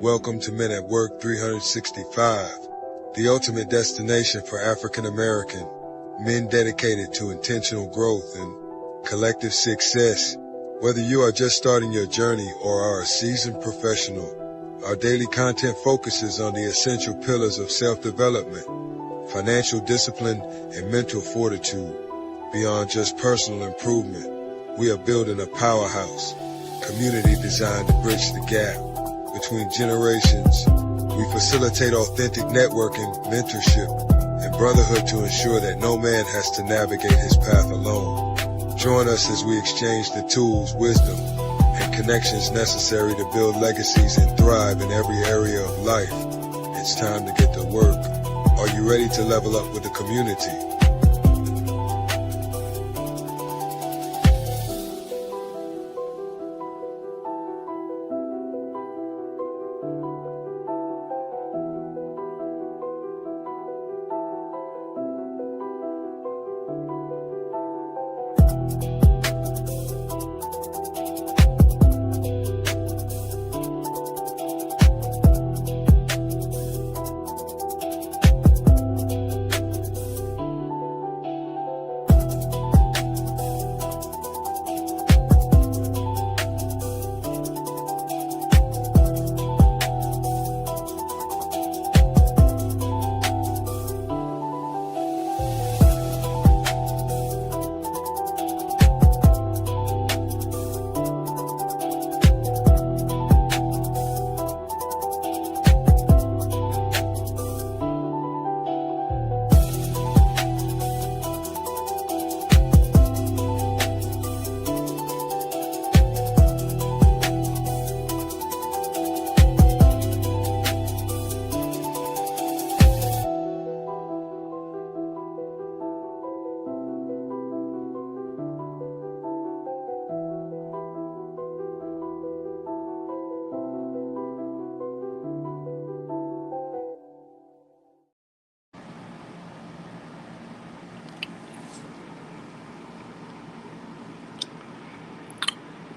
Welcome to Men at Work 365, the ultimate destination for African American men dedicated to intentional growth and collective success. Whether you are just starting your journey or are a seasoned professional, our daily content focuses on the essential pillars of self-development, financial discipline, and mental fortitude. Beyond just personal improvement, we are building a powerhouse, community designed to bridge the gap between generations. We facilitate authentic networking, mentorship, and brotherhood to ensure that no man has to navigate his path alone. Join us as we exchange the tools, wisdom, and connections necessary to build legacies and thrive in every area of life. It's time to get to work. Are you ready to level up with the community?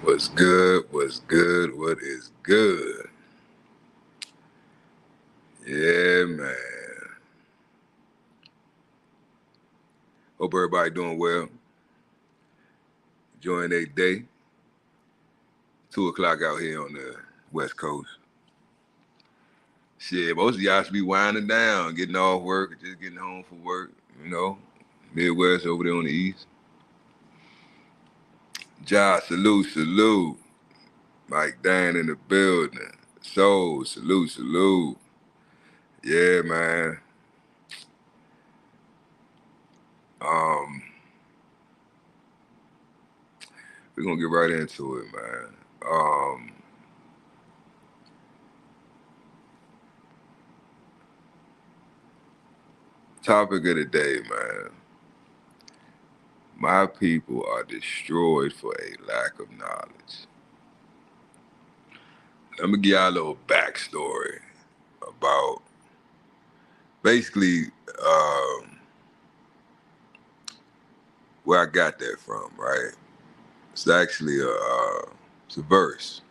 What's good? What's good? What is good? Yeah, man. Hope everybody doing well. Enjoying their day. 2 o'clock out here on the West Coast. Shit, most of y'all should be winding down, getting off work, or just getting home from work, you know. Midwest over there on the East. Ja, salute. Mike Dan in the building. Soul, salute. Yeah, man. We're gonna get right into it, man. Topic of the day, man. My people are destroyed for a lack of knowledge. Let me give y'all a little backstory about basically where I got that from, right? It's actually it's a verse.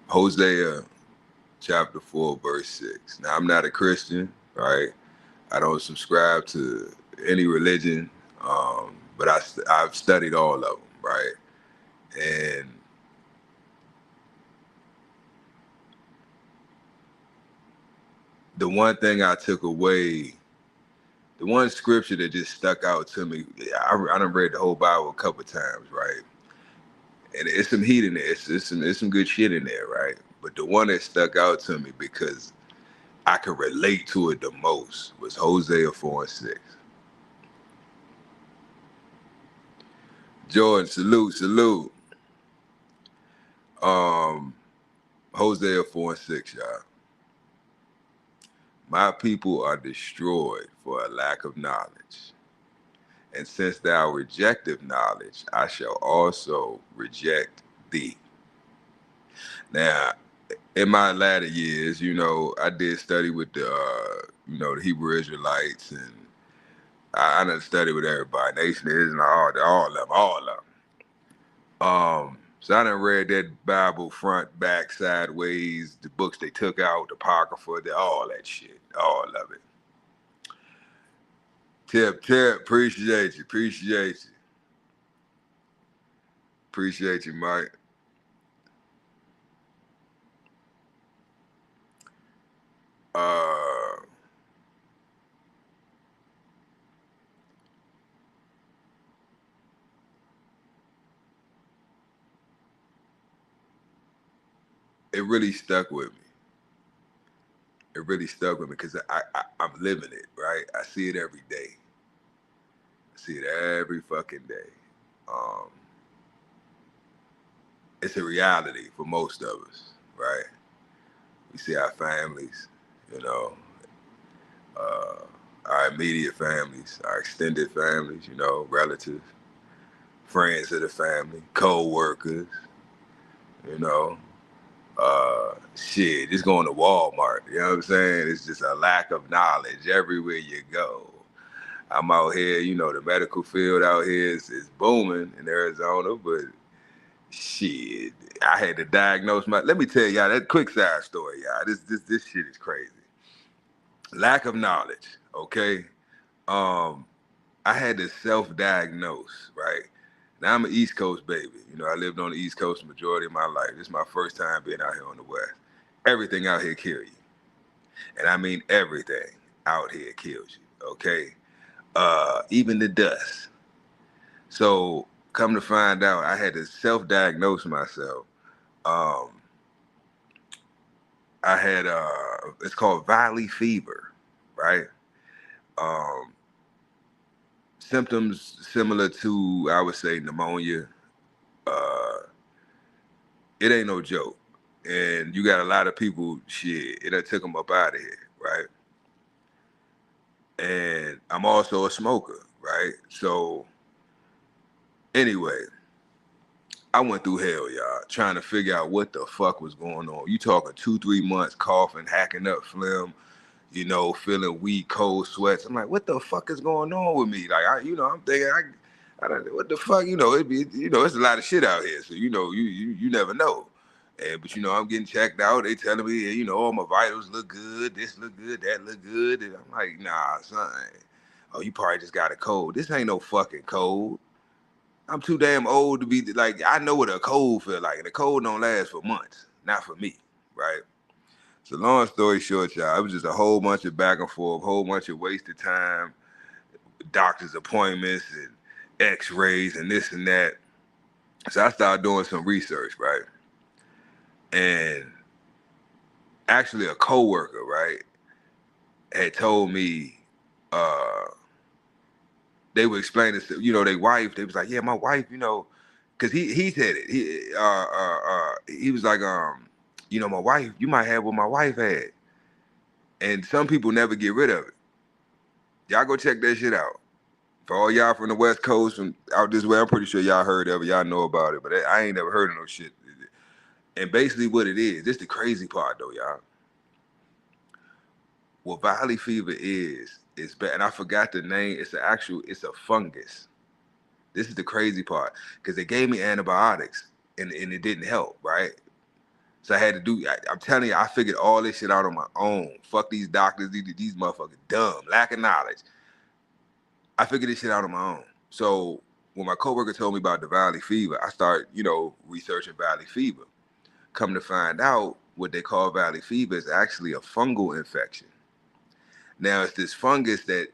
Hosea chapter 4, verse 6. Now, I'm not a Christian, right? I don't subscribe to any religion, but I've studied all of them, right? And the one thing I took away, the one scripture that just stuck out to me, I done read the whole Bible a couple times, right? And it's some heat in there. It's some good shit in there, right? But the one that stuck out to me because I could relate to it the most was Hosea 4 and 6. Jordan, salute. Hosea 4 and 6, y'all. My people are destroyed for a lack of knowledge. And since thou rejectest knowledge, I shall also reject thee. Now, in my latter years, you know, I did study with the, the Hebrew Israelites, and I done studied with everybody, Nation of Islam, all of them. So I done read that Bible front, back, sideways, the books they took out, the Apocrypha, all that shit, all of it. Tip, appreciate you, Mike. It really stuck with me. Because I'm living it, right? I see it every day. I see it every fucking day. It's a reality for most of us, right? We see our families, you know, our immediate families, our extended families, you know, relatives, friends of the family, co-workers, you know, shit, just going to Walmart, you know what I'm saying? It's just a lack of knowledge everywhere you go. I'm out here, you know, the medical field out here is booming in Arizona, but shit, I had to diagnose let me tell y'all that quick side story, y'all. This shit is crazy. Lack of knowledge, okay? I had to self-diagnose, right? Now I'm an East Coast baby. You know, I lived on the East Coast the majority of my life. This is my first time being out here on the West. Everything out here kills you. And I mean everything out here kills you, okay? Even the dust. So come to find out, I had to self-diagnose myself. I had it's called valley fever, right? Symptoms similar to, I would say, pneumonia. It ain't no joke. And you got a lot of people, shit, it done took them up out of here, right? And I'm also a smoker, right? So anyway, I went through hell, y'all, trying to figure out what the fuck was going on. You talking 2-3 months coughing, hacking up phlegm, you know, feeling weak, cold sweats. I'm like, what the fuck is going on with me? Like, I'm thinking, I don't, what the fuck, you know, it's a lot of shit out here. So, you know, you never know. But, you know, I'm getting checked out. They telling me, you know, all my vitals look good. This look good, that look good. And I'm like, nah, son. Oh, you probably just got a cold. This ain't no fucking cold. I'm too damn old to be like, I know what a cold feel like. And a cold don't last for months. Not for me, right? So long story short, y'all, it was just a whole bunch of back and forth, whole bunch of wasted time, doctor's appointments and x-rays and this and that. So I started doing some research, right? And actually a coworker, right, had told me, they were explaining to, you know, their wife, they was like, yeah, my wife, you know, because he said it. He was like, you know, my wife, you might have what my wife had. And some people never get rid of it. Y'all go check that shit out. For all y'all from the West Coast, from out this way, I'm pretty sure y'all heard of it. Y'all know about it, but I ain't never heard of no shit. And basically what it is, this the crazy part though, y'all. What valley fever is bad. And I forgot the name. It's a fungus. This is the crazy part. Because they gave me antibiotics and it didn't help, right? So I had to do, I'm telling you, I figured all this shit out on my own. Fuck these doctors, these motherfuckers dumb, lack of knowledge. I figured this shit out on my own. So when my coworker told me about the valley fever, I started, you know, researching valley fever. Come to find out, what they call valley fever is actually a fungal infection. Now it's this fungus that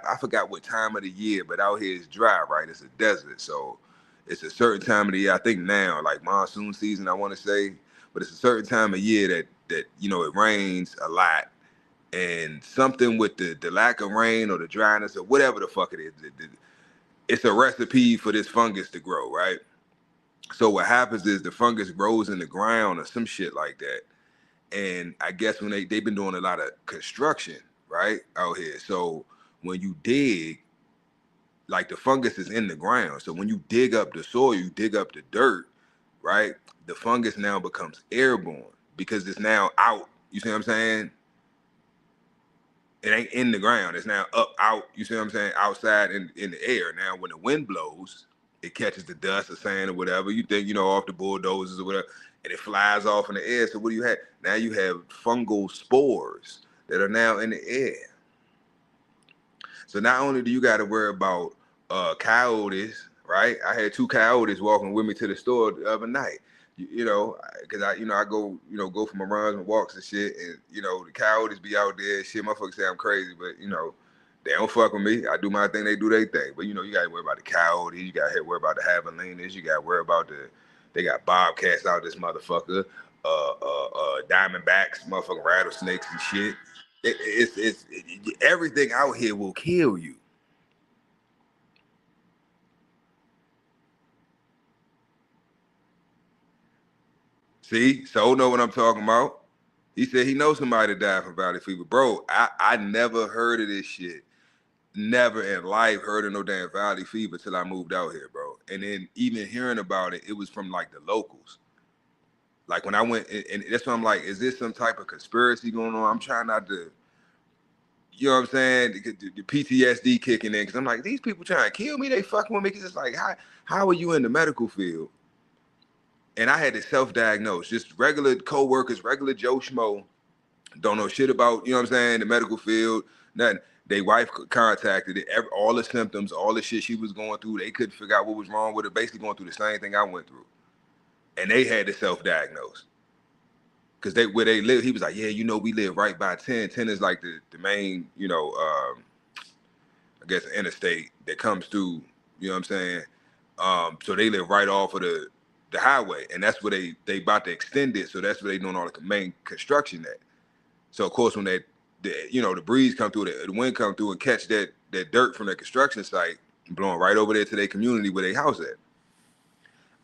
I forgot what time of the year, but out here it's dry, right? It's a desert. So it's a certain time of the year, I think now, like monsoon season, I want to say, but it's a certain time of year that you know, it rains a lot. And something with the lack of rain or the dryness or whatever the fuck it is, it's a recipe for this fungus to grow, right? So what happens is the fungus grows in the ground or some shit like that. And I guess when they've been doing a lot of construction, right, out here. So when you dig, like the fungus is in the ground. So when you dig up the soil, you dig up the dirt, right? The fungus now becomes airborne because it's now out. You see what I'm saying? It ain't in the ground. It's now up, out. You see what I'm saying? Outside in the air. Now, when the wind blows, it catches the dust or sand or whatever. You think, you know, off the bulldozers or whatever, and it flies off in the air. So what do you have? Now you have fungal spores that are now in the air. So not only do you got to worry about coyotes, right? I had 2 coyotes walking with me to the store the other night. You know, because I go, go for my runs and walks and shit, and the coyotes be out there. Shit, motherfuckers say I'm crazy, but they don't fuck with me. I do my thing, they do their thing. But you gotta worry about the coyotes, you gotta worry about the javelinas, you gotta worry about they got bobcats out this motherfucker, diamondbacks, motherfucking rattlesnakes and shit. It's everything out here will kill you. See, so know what I'm talking about. He said he knows somebody that died from valley fever. Bro, I never heard of this shit. Never in life heard of no damn valley fever till I moved out here, bro. And then even hearing about it, it was from like the locals. Like when I went, and that's why I'm like, is this some type of conspiracy going on? I'm trying not to, you know what I'm saying? The PTSD kicking in, because I'm like, these people trying to kill me, they fucking with me. Because it's like, how are you in the medical field? And I had to self-diagnose, just regular co-workers, regular Joe Schmo, don't know shit about, you know what I'm saying, the medical field, nothing. They wife contacted it, all the symptoms, all the shit she was going through, they couldn't figure out what was wrong with her, basically going through the same thing I went through. And they had to self-diagnose. Because where they live, he was like, yeah, we live right by 10. 10 is like the main, I guess interstate that comes through, you know what I'm saying? So they live right off of the highway, and that's where they about to extend it, so that's where they doing all the main construction at. So of course when the breeze come through, the wind come through and catch that dirt from the construction site, blowing right over there to their community where they house at.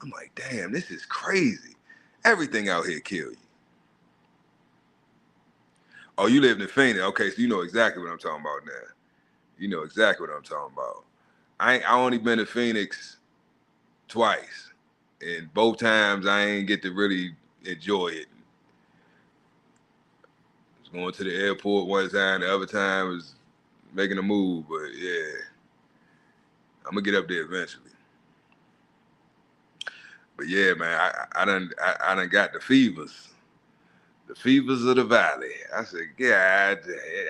I'm like, damn, this is crazy. Everything out here kill you. Oh, you lived in Phoenix. Okay, so you know exactly what I'm talking about now. You know exactly what I'm talking about. I only been to Phoenix twice, and both times I ain't get to really enjoy it. I was going to the airport one time, the other time was making a move, but yeah, I'm gonna get up there eventually. But yeah, man, I done got the fevers. The fevers of the valley. I said, God,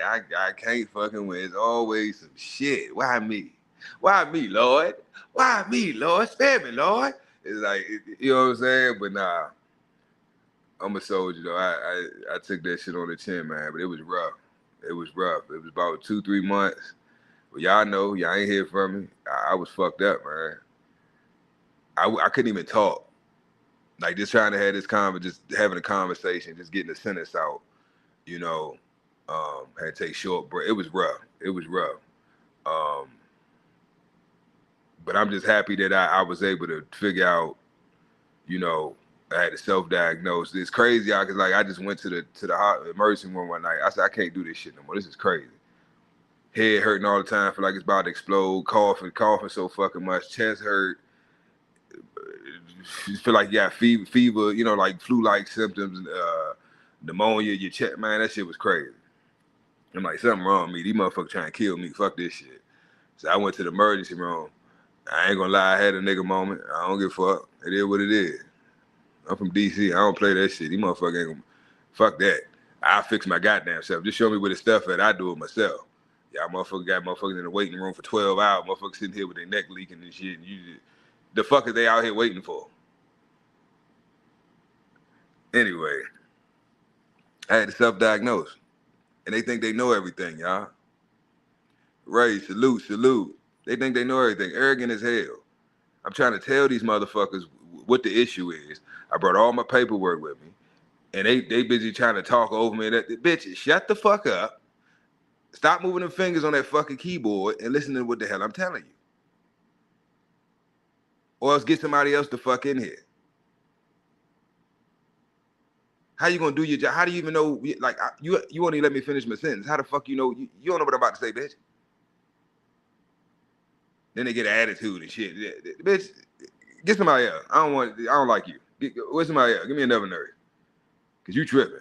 I can't fucking win. It's always some shit. Why me? Why me, Lord? Why me, Lord? Spare me, Lord. It's like, you know what I'm saying? But nah, I'm a soldier though. I took that shit on the chin, man. But it was rough. It was rough. It was about 2-3 months. But y'all know, y'all ain't hear from me. I was fucked up, man. I couldn't even talk. Like just trying to have this just having a conversation, just getting the sentence out, had to take short break. It was rough. It was rough. But I'm just happy that I was able to figure out, I had to self-diagnose. It's crazy, y'all, because like I just went to the emergency room one night. I said, I can't do this shit no more. This is crazy. Head hurting all the time, feel like it's about to explode, coughing so fucking much, chest hurt. You feel like you got fever, like flu-like symptoms, pneumonia, your chest, man, that shit was crazy. I'm like, something wrong with me. These motherfuckers trying to kill me. Fuck this shit. So I went to the emergency room. I ain't gonna lie, I had a nigga moment. I don't give a fuck. It is what it is. I'm from DC. I don't play that shit. These motherfuckers ain't gonna, fuck that. I'll fix my goddamn self. Just show me where the stuff at. I do it myself. Y'all motherfuckers got motherfuckers in the waiting room for 12 hours. Motherfuckers sitting here with their neck leaking and shit. And the fuck is they out here waiting for? Anyway, I had to self-diagnose. And they think they know everything, y'all. Ray, salute. They think they know everything. Arrogant as hell. I'm trying to tell these motherfuckers what the issue is. I brought all my paperwork with me. And they busy trying to talk over me. Bitch, shut the fuck up. Stop moving them fingers on that fucking keyboard and listen to what the hell I'm telling you. Or else get somebody else to fuck in here. How you gonna do your job? How do you even know? Like you won't even let me finish my sentence. How the fuck you know? You don't know what I'm about to say, bitch. Then they get an attitude and shit. Bitch, get somebody else. I don't like you. Where's somebody else? Give me another nurse. Cause you tripping.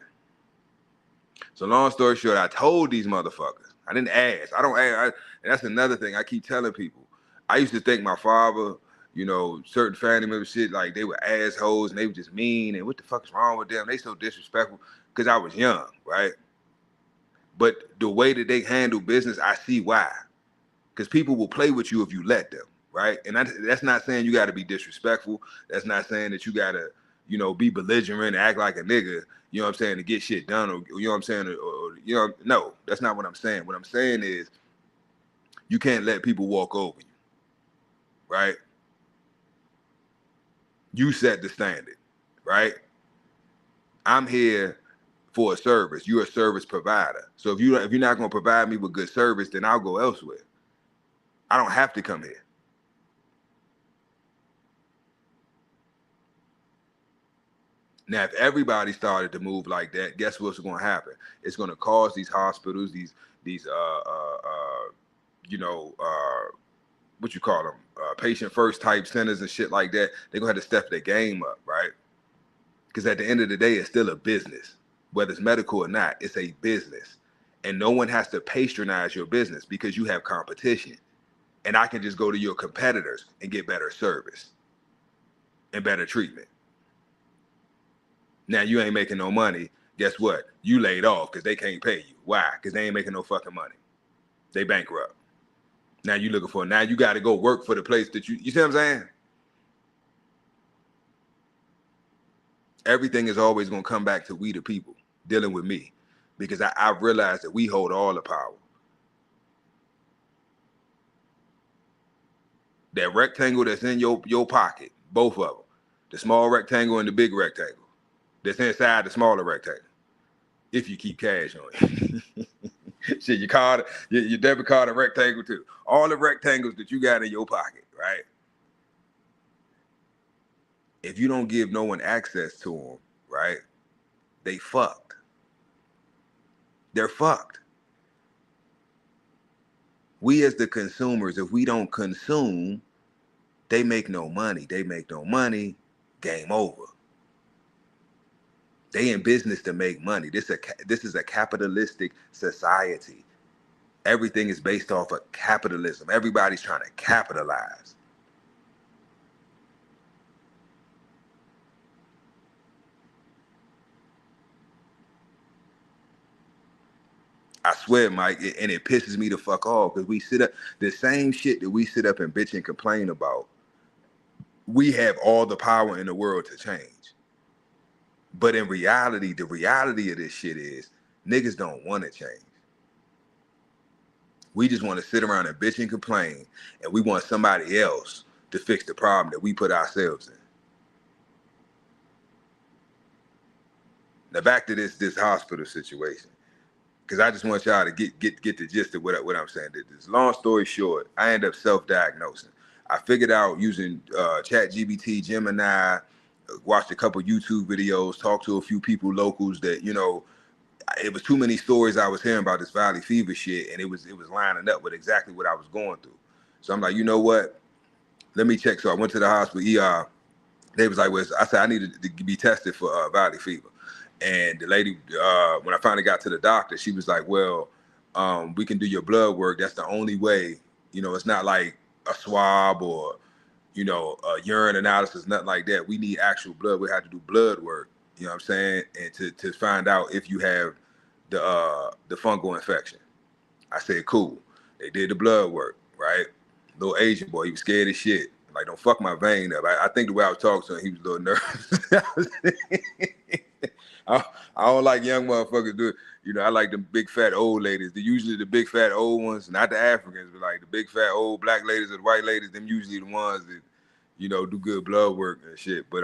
So long story short, I told these motherfuckers. I didn't ask. I don't ask. And that's another thing I keep telling people. I used to think my father you know, certain family members shit, like they were assholes and they were just mean and what the fuck is wrong with them? They so disrespectful because I was young, right? But the way that they handle business, I see why. Because people will play with you if you let them, right? And that's not saying you got to be disrespectful. That's not saying that you got to, you know, be belligerent and act like a nigga, you know what I'm saying, to get shit done, or you know what I'm saying, or you know, no, that's not what I'm saying. What I'm saying is you can't let people walk over you, right? You set the standard, right? I'm here for a service. You're a service provider. So if you're not going to provide me with good service, then I'll go elsewhere. I don't have to come here. Now, if everybody started to move like that, guess what's going to happen? It's going to cause these hospitals, these you know, what you call them, patient first type centers and shit like that. They're going to have to step their game up, right? Because at the end of the day, it's still a business. Whether it's medical or not, it's a business. And no one has to patronize your business because you have competition. And I can just go to your competitors and get better service and better treatment. Now you ain't making no money. Guess what? You laid off because they can't pay you. Why? Because they ain't making no fucking money. They bankrupt. Now you looking for, now you got to go work for the place that you see what I'm saying? Everything is always going to come back to we the people dealing with me, because I've realized that we hold all the power. That rectangle that's in your pocket, both of them, the small rectangle and the big rectangle that's inside the smaller rectangle, if you keep cash on you. Shit, your debit card a rectangle too. All the rectangles that you got in your pocket, right? If you don't give no one access to them, right, they fucked. They're fucked. We as the consumers, if we don't consume, they make no money. They make no money, game over. They in business to make money. This is a capitalistic society. Everything is based off of capitalism. Everybody's trying to capitalize. I swear, Mike, and it pisses me the fuck off because we sit up, the same shit that we sit up and bitch and complain about, we have all the power in the world to change. But in reality, the reality of this shit is niggas don't want to change. We just want to sit around and bitch and complain, and we want somebody else to fix the problem that we put ourselves in. Now back to this hospital situation, because I just want y'all to get the gist of what I'm saying. This long story short, I ended up self-diagnosing. I figured out using ChatGPT, Gemini, watched a couple YouTube videos, talked to a few people, locals that, you know, it was too many stories I was hearing about this valley fever shit, and it was lining up with exactly what I was going through. So I'm like, you know what? Let me check. So I went to the hospital, ER. They was like, well, I said I needed to be tested for valley fever. And the lady, when I finally got to the doctor, she was like, well, we can do your blood work. That's the only way. You know, it's not like a swab or, you know, a urine analysis, nothing like that. We need actual blood. We have to do blood work. You know what I'm saying? And to find out if you have the fungal infection. I said, cool. They did the blood work, right? Little Asian boy, he was scared as shit. Like, don't fuck my vein up. I think the way I was talking to him, he was a little nervous. I don't like young motherfuckers do it. You know, I like them big fat old ladies. They're usually the big fat old ones, not the Africans, but like the big fat old black ladies or the white ladies. Them usually the ones that, you know, do good blood work and shit. But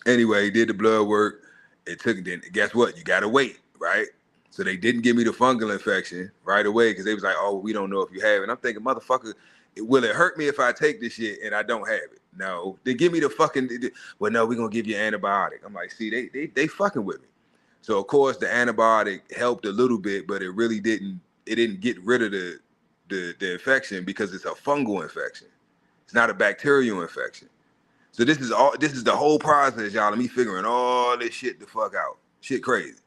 anyway, he did the blood work. It took, then guess what? You gotta wait, right? So they didn't give me the fungal infection right away because they was like, oh, we don't know if you have it. And I'm thinking, motherfucker, will it hurt me if I take this shit and I don't have it? No. They give me the fucking, well, no, we're gonna give you an antibiotic. I'm like, see, they fucking with me. So of course the antibiotic helped a little bit, but it really didn't get rid of the infection because it's a fungal infection. It's not a bacterial infection. So this is the whole process, y'all, of me figuring all this shit the fuck out. Shit crazy.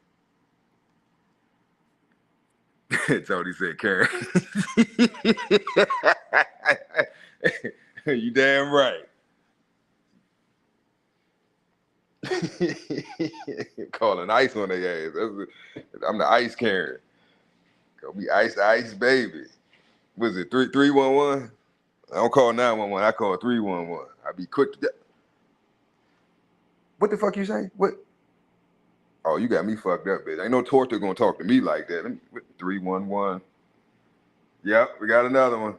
Tony said, Karen. You damn right. Calling ice on their ass. I'm the ice carrier. We ice, baby. Was it 311? I don't call 911. I call 311. I be quick to. What the fuck you say? What? Oh, you got me fucked up, bitch. Ain't no torture gonna talk to me like that. Let me 311. Yep, we got another one.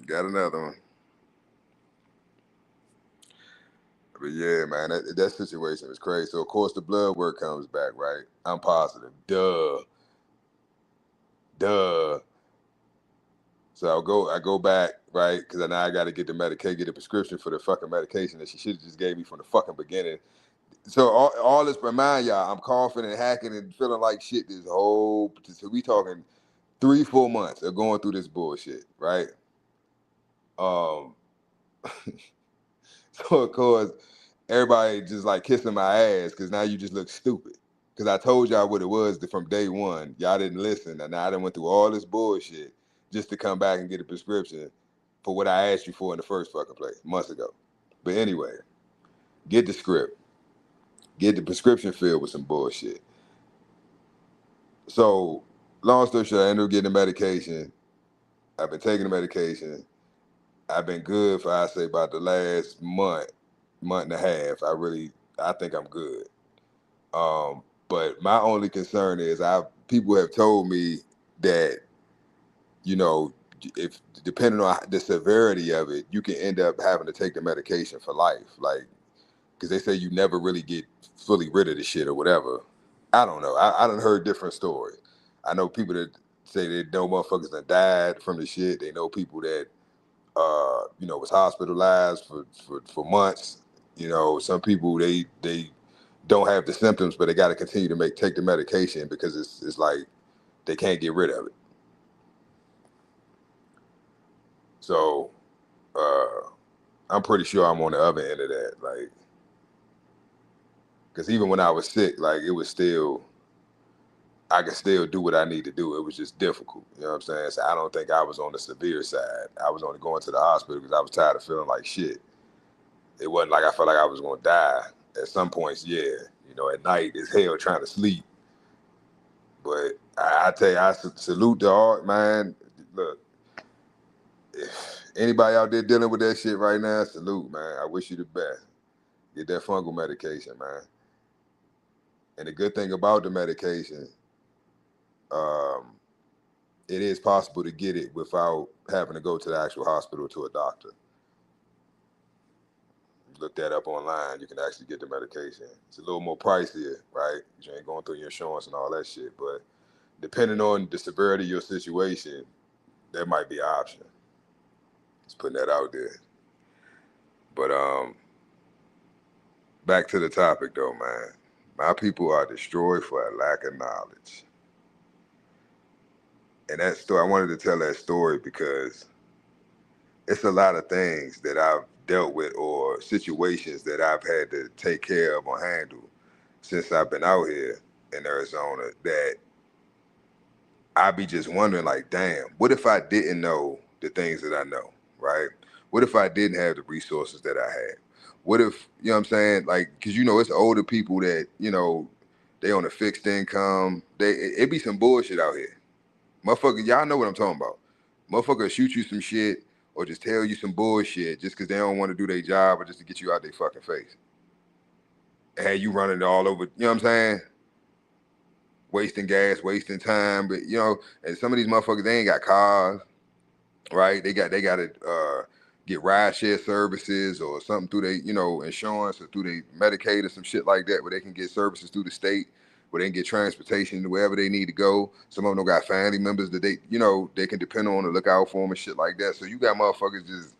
Got another one. But yeah, man, that situation was crazy. So of course the blood work comes back, right? I'm positive. Duh. So I go back, right? Because now I got to get the prescription for the fucking medication that she should have just gave me from the fucking beginning. So all this, remind y'all, I'm coughing and hacking and feeling like shit this whole, so we talking 3-4 months of going through this bullshit, right? So of course, everybody just like kissing my ass because now you just look stupid. Because I told y'all what it was from day one. Y'all didn't listen. And now I done went through all this bullshit just to come back and get a prescription for what I asked you for in the first fucking place months ago. But anyway, get the script. Get the prescription filled with some bullshit. So, long story short, I ended up getting the medication. I've been taking the medication. I've been good for, I say, about the last month and a half. I think I'm good. But my only concern is people have told me that, you know, if depending on the severity of it, you can end up having to take the medication for life. Like, because they say you never really get fully rid of the shit or whatever. I don't know. I done heard different stories. I know people that say they know motherfuckers that died from the shit. They know people that, was hospitalized for months. You know, some people they don't have the symptoms, but they got to continue to take the medication because it's like they can't get rid of it. So I'm pretty sure I'm on the other end of that. Like, because even when I was sick, like it was still, I could still do what I need to do. It was just difficult. You know what I'm saying? So I don't think I was on the severe side. I was only going to the hospital because I was tired of feeling like shit. It wasn't like I felt like I was going to die. At some points, yeah. You know, at night, it's hell trying to sleep. But I tell you, I salute the art, man. Look, if anybody out there dealing with that shit right now, salute, man. I wish you the best. Get that fungal medication, man. And the good thing about the medication, it is possible to get it without having to go to the actual hospital to a doctor. Look that up online. You can actually get the medication. It's a little more pricier, right? You ain't going through your insurance and all that shit. But depending on the severity of your situation, that might be an option. Just putting that out there. But back to the topic though, man. My people are destroyed for a lack of knowledge. And that story, I wanted to tell that story because it's a lot of things that I've dealt with or situations that I've had to take care of or handle since I've been out here in Arizona that I be just wondering like, damn, what if I didn't know the things that I know, right? What if I didn't have the resources that I had? What if, you know what I'm saying? Like, cause it's older people that, they on a fixed income. It be some bullshit out here. Motherfucker, y'all know what I'm talking about. Motherfucker shoot you some shit or just tell you some bullshit just because they don't want to do their job or just to get you out their fucking face. And have you running all over, you know what I'm saying? Wasting gas, wasting time. But, and some of these motherfuckers, they ain't got cars, right? They got to get ride share services or something through their, insurance or through their Medicaid or some shit like that where they can get services through the state, where they can get transportation to wherever they need to go. Some of them don't got family members that they can depend on to look out for them and shit like that. So you got motherfuckers just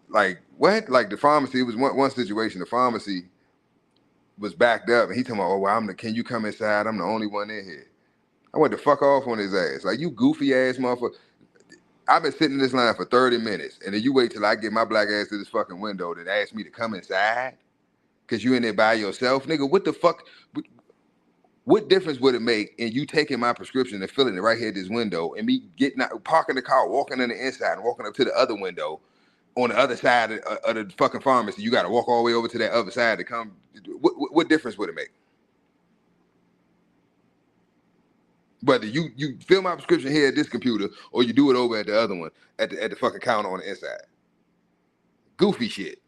like, what? Like the pharmacy, it was one situation, the pharmacy was backed up and he talking about, oh, well, can you come inside? I'm the only one in here. I went to fuck off on his ass. Like, you goofy ass motherfucker. I've been sitting in this line for 30 minutes and then you wait till I get my black ass to this fucking window that ask me to come inside? Cause you in there by yourself? Nigga, what the fuck? What difference would it make in you taking my prescription and filling it right here at this window, and me getting out, parking the car, walking on the inside, and walking up to the other window on the other side of the fucking pharmacy? You got to walk all the way over to that other side to come. What difference would it make? Whether you fill my prescription here at this computer or you do it over at the other one at the fucking counter on the inside. Goofy shit.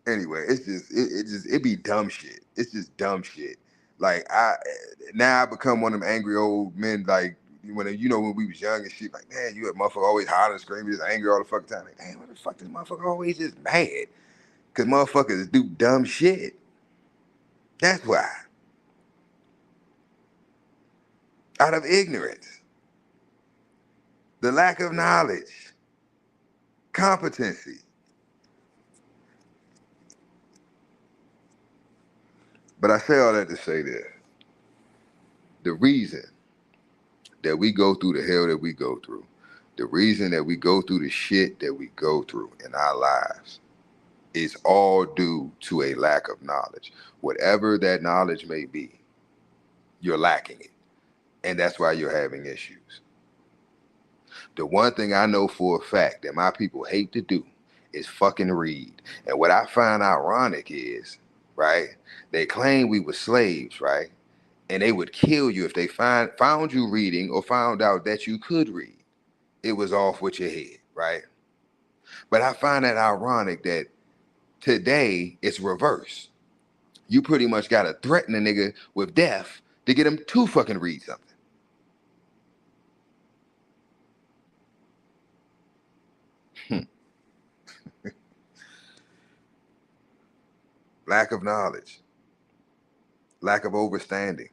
Anyway, it's just it be dumb shit. It's just dumb shit. Like I become one of them angry old men. Like when we was young and shit. Like, man, you a motherfucker always hollering, screaming, just angry all the fucking time. Like, damn, what the fuck this motherfucker always just mad? Cause motherfuckers do dumb shit. That's why. Out of ignorance, the lack of knowledge, competency. But I say all that to say this. The reason that we go through the hell that we go through, the reason that we go through the shit that we go through in our lives is all due to a lack of knowledge. Whatever that knowledge may be, you're lacking it. And that's why you're having issues. The one thing I know for a fact that my people hate to do is fucking read. And what I find ironic is, right, they claim we were slaves, right? And they would kill you if they found you reading or found out that you could read. It was off with your head, right? But I find that ironic that today it's reverse. You pretty much gotta threaten a nigga with death to get him to fucking read something. Lack of knowledge, lack of understanding.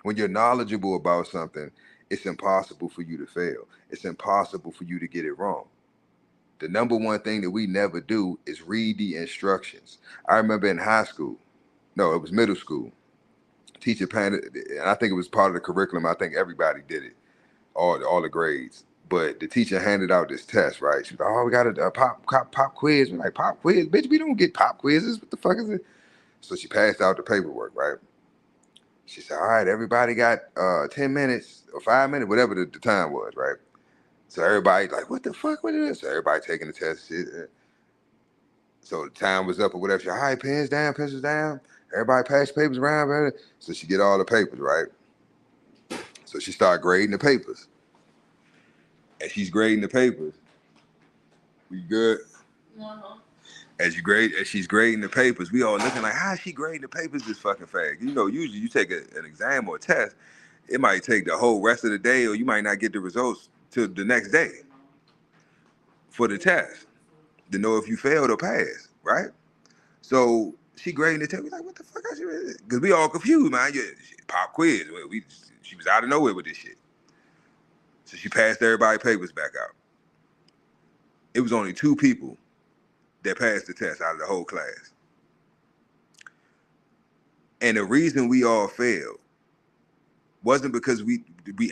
When you're knowledgeable about something, it's impossible for you to fail. It's impossible for you to get it wrong. The number one thing that we never do is read the instructions. I remember in high school, no, it was middle school, teacher painted, and I think it was part of the curriculum. I think everybody did it, all the grades. But the teacher handed out this test, right? She was like, oh, we got a pop quiz. We're like, pop quiz? Bitch, we don't get pop quizzes. What the fuck is it? So she passed out the paperwork, right? She said, all right, everybody got 10 minutes or 5 minutes, whatever the time was, right? So everybody like, what the fuck? What is this? So everybody taking the test. Shit. So the time was up or whatever. She said, all right, pens down, pencils down. Everybody pass papers around. Brother. So she get all the papers, right? So she started grading the papers. As she's grading the papers, we good? Uh-huh. As she's grading the papers, we all looking like, how is she grading the papers this fucking fast? You know, usually you take an exam or a test, it might take the whole rest of the day, or you might not get the results till the next day for the test to know if you failed or passed, right? So she grading the test. We like, what the fuck? Because we all confused, man. Yeah, pop quiz. She was out of nowhere with this shit. So she passed everybody's papers back out. It was only 2 people that passed the test out of the whole class. And the reason we all failed wasn't because we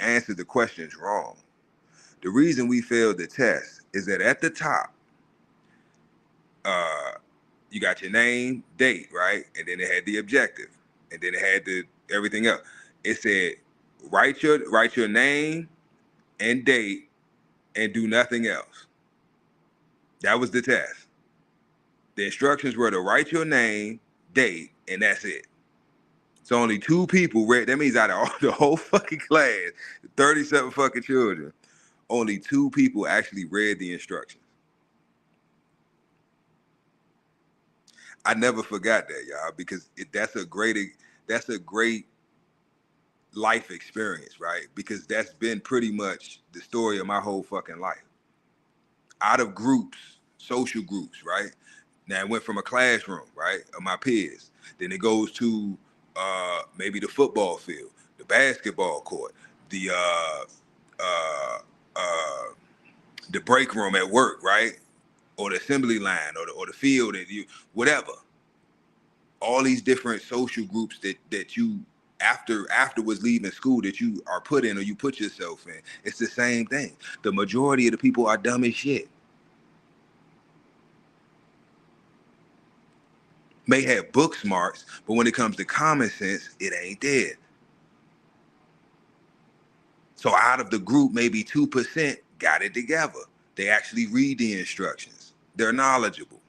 answered the questions wrong. The reason we failed the test is that at the top, you got your name, date, right? And then it had the objective. And then it had everything else. It said, write your name and date and do nothing else. That was the test. The instructions were to write your name, date, and that's it. So only 2 people read. That means out of the whole fucking class, 37 fucking children, only 2 people actually read the instructions. I never forgot that, y'all, because that's a great life experience, right? Because that's been pretty much the story of my whole fucking life. Out of groups, social groups, right? Now it went from a classroom, right, of my peers. Then it goes to maybe the football field, the basketball court, the break room at work, right? Or the assembly line, or the field, whatever. All these different social groups that you afterwards leaving school that you are put in or you put yourself in. It's the same thing. The majority of the people are dumb as shit. may have book smarts, but when it comes to common sense, it ain't there. So out of the group, maybe 2% got it together. They actually read the instructions. They're knowledgeable.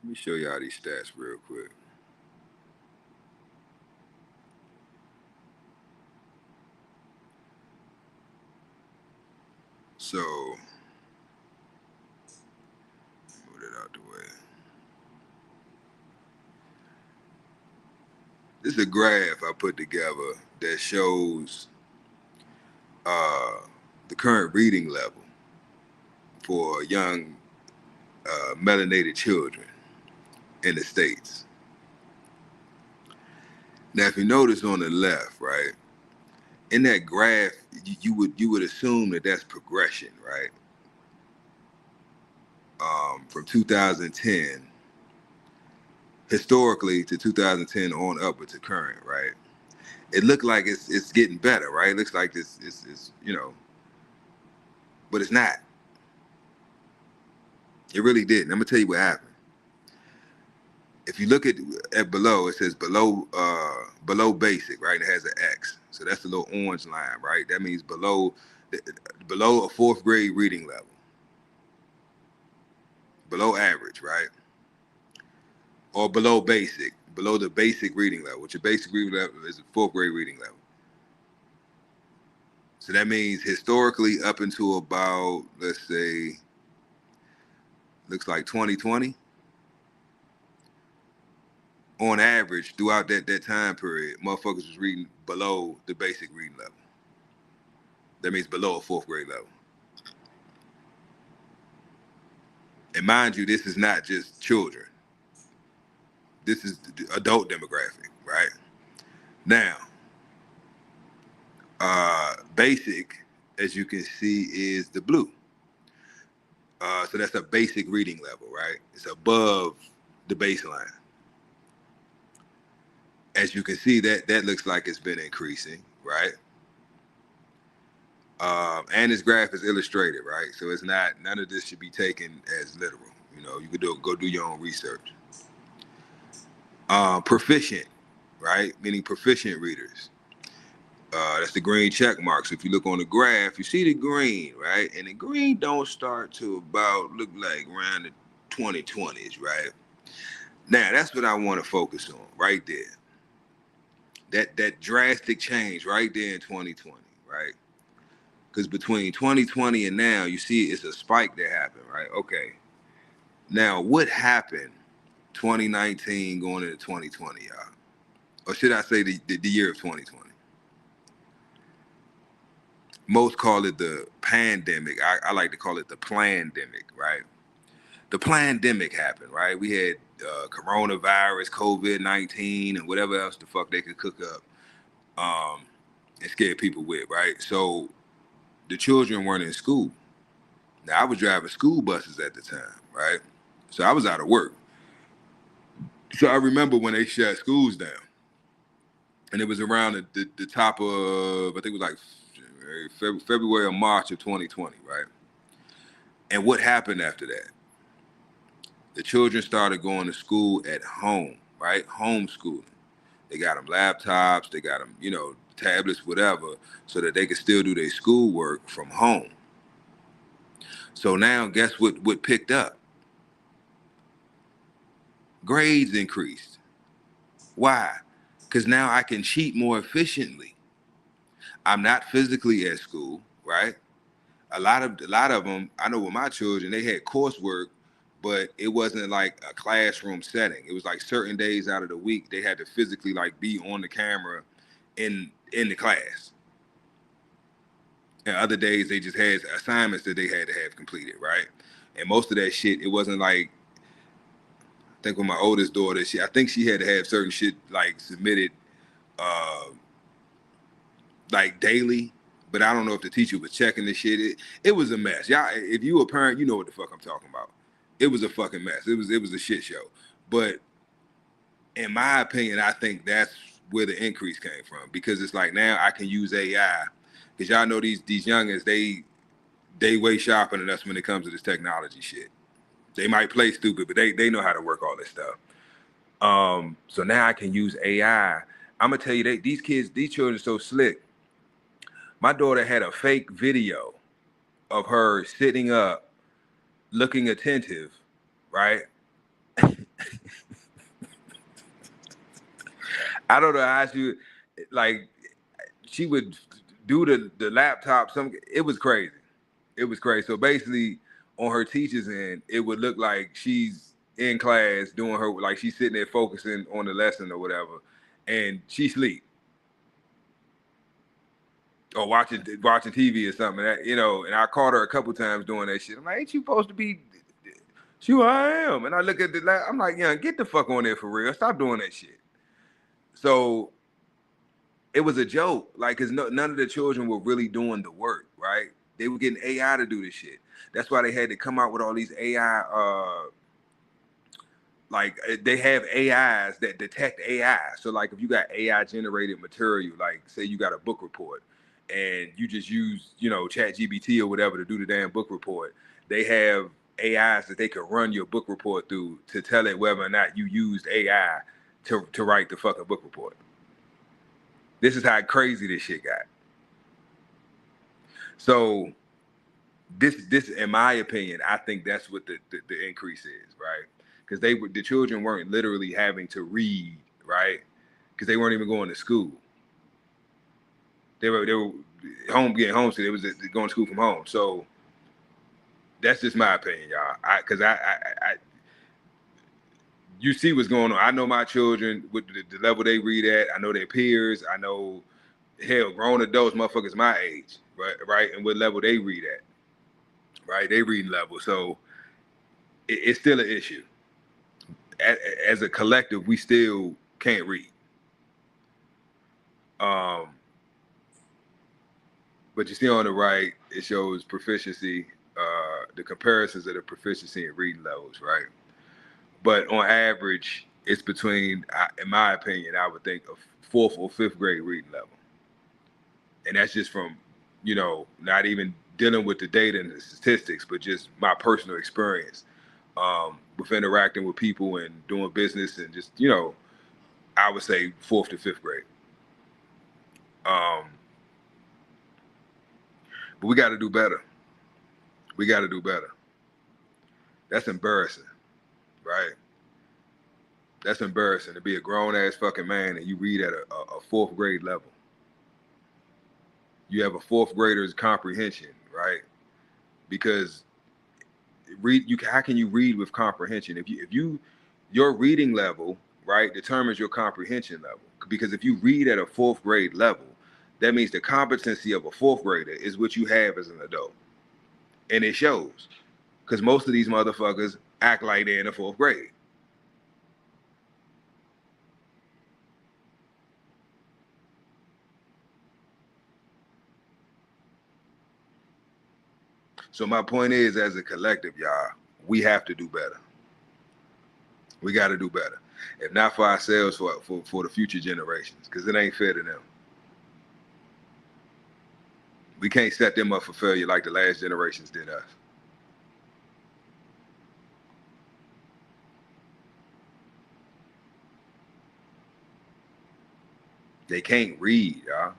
Let me show y'all these stats real quick. So, move it out the way. This is a graph I put together that shows the current reading level for young melanated children in the States. Now, if you notice on the left, right, in that graph, you would assume that that's progression, right? From 2010 historically to 2010 on upward to current, right? It looked like it's getting better, right? It looks like this is but it's not. It really didn't. I'm gonna tell you what happened. If you look at below, it says below basic, right? It has an X, so that's the little orange line, right? That means below a fourth grade reading level, below average, right? Or below basic, below the basic reading level, which your basic reading level is a fourth grade reading level. So that means historically up until about, let's say, looks like 2020, on average, throughout that time period, motherfuckers was reading below the basic reading level. That means below a fourth grade level. And mind you, this is not just children. This is the adult demographic, right? Now, basic, as you can see, is the blue. So that's a basic reading level, right? It's above the baseline. As you can see, that looks like it's been increasing, right? And this graph is illustrated, right? So it's not, none of this should be taken as literal. You know, you could go do your own research. Proficient, right? Meaning proficient readers. That's the green check mark. So if you look on the graph, you see the green, right? And the green don't start to about, look like around the 2020s, right? Now, that's what I want to focus on right there. That drastic change right there in 2020, right? Because between 2020 and now, you see it's a spike that happened, right? Okay. Now, what happened 2019 going into 2020, y'all? Or should I say the year of 2020? Most call it the pandemic. I like to call it the plandemic, right? The plandemic happened, right? We had coronavirus, COVID-19, and whatever else the fuck they could cook up and scare people with, right? So the children weren't in school. Now, I was driving school buses at the time, right? So I was out of work. So I remember when they shut schools down. And it was around the top of, I think it was like February or March of 2020, right? And what happened after that? The children started going to school at home, right? Homeschooling. They got them laptops, they got them, tablets, whatever, so that they could still do their schoolwork from home. So now, guess what picked up? Grades increased. Why? Because now I can cheat more efficiently. I'm not physically at school, right? A lot of them, I know with my children, they had coursework, but it wasn't like a classroom setting. It was like certain days out of the week, they had to physically like be on the camera in the class. And other days they just had assignments that they had to have completed, right? And most of that shit, it wasn't like, I think with my oldest daughter, I think she had to have certain shit like submitted like daily, but I don't know if the teacher was checking the shit. It was a mess. Y'all, if you a parent, you know what the fuck I'm talking about. It was a fucking mess. It was a shit show. But in my opinion, I think that's where the increase came from, because it's like now I can use AI, because y'all know these youngins, they way sharper than us when it comes to this technology shit. They might play stupid, but they know how to work all this stuff. So now I can use AI. I'm gonna tell you, these children are so slick. My daughter had a fake video of her sitting up, looking attentive, right? I don't know how she, like, she would do the laptop. It was crazy. It was crazy. So basically, on her teacher's end, it would look like she's in class doing her, like she's sitting there focusing on the lesson or whatever, and she sleep or watching TV or something. And I caught her a couple times doing that shit. I'm like, ain't you supposed to be? I am. And I look at I'm like, yeah, get the fuck on there for real. Stop doing that shit. So it was a joke, like, because none of the children were really doing the work, right? They were getting AI to do this shit. That's why they had to come out with all these AI, like they have AIs that detect AI. So like if you got AI generated material, like say you got a book report and you just use, Chat GBT or whatever to do the damn book report, they have AIs that they can run your book report through to tell it whether or not you used AI to write the fucking book report. This is how crazy this shit got. So this, in my opinion, I think that's what the increase is, right? Because the children weren't literally having to read, right? Because they weren't even going to school. They were home getting homesick. It was going to school from home. So that's just my opinion, y'all. Because I you see what's going on. I know my children with the level they read at. I know their peers. I know, hell, grown adults, motherfuckers my age, right, and what level they read at, right? They reading level. So it's still an issue. As a collective, we still can't read. But you see on the right, it shows proficiency, the comparisons of the proficiency and reading levels, right? But on average, it's between, in my opinion, I would think a 4th or 5th grade reading level. And that's just from, not even dealing with the data and the statistics, but just my personal experience with interacting with people and doing business and just, I would say 4th to 5th grade. But we got to do better. We got to do better. That's embarrassing, right? That's embarrassing to be a grown ass fucking man and you read at a 4th grade level. You have a 4th grader's comprehension, right? Because how can you read with comprehension? If your reading level, right, determines your comprehension level. Because if you read at a 4th grade level, that means the competency of a 4th grader is what you have as an adult. And it shows. Because most of these motherfuckers act like they're in the 4th grade. So my point is, as a collective, y'all, we have to do better. We got to do better. If not for ourselves, for the future generations, because it ain't fair to them. We can't set them up for failure like the last generations did us. They can't read, y'all.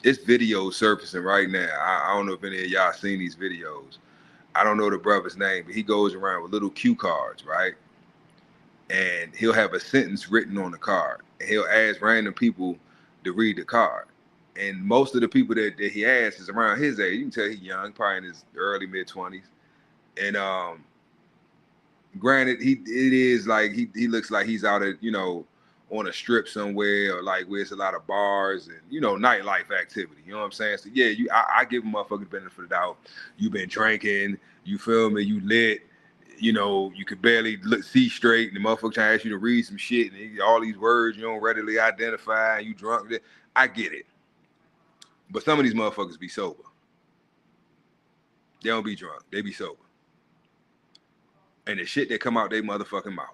It's videos surfacing right now. I don't know if any of y'all seen these videos. I don't know the brother's name, but he goes around with little cue cards, right? And he'll have a sentence written on the card. And he'll ask random people to read the card. And most of the people that he asks is around his age. You can tell he's young, probably in his early, mid-20s. And granted, it is like he looks like he's out at, on a strip somewhere, or like where it's a lot of bars and, nightlife activity. You know what I'm saying? So yeah, I give a motherfucker the benefit of the doubt. You've been drinking, you feel me, you lit, you could barely see straight, and the motherfucker trying to ask you to read some shit, and all these words you don't readily identify, and you drunk. I get it. But some of these motherfuckers be sober. They don't be drunk. They be sober. And the shit that come out they motherfucking mouth.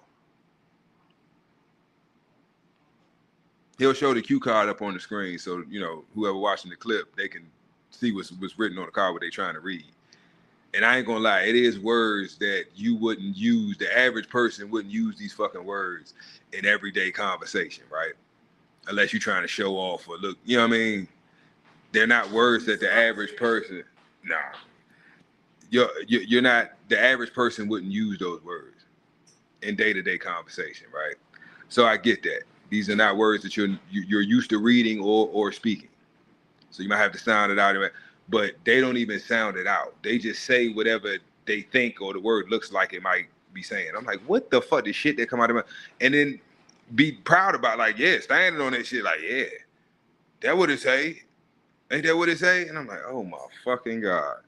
he'll show the cue card up on the screen, so you know whoever watching the clip, they can see what's written on the card, what they're trying to read. And I ain't gonna lie, it is words that you wouldn't use. The average person wouldn't use these fucking words in everyday conversation, right? Unless you're trying to show off or look, you know what I mean? They're not words that the average person, nah. You're not, the average person wouldn't use those words in day-to-day conversation, right? So I get that. These are not words that you're used to reading or speaking. So you might have to sound it out, but they don't even sound it out. They just say whatever they think or the word looks like it might be saying. I'm like, what the fuck, the shit that come out of my, and then be proud about, like, yeah, standing on that shit, like, yeah, that what it say. Ain't that what it say? And I'm like, oh my fucking God.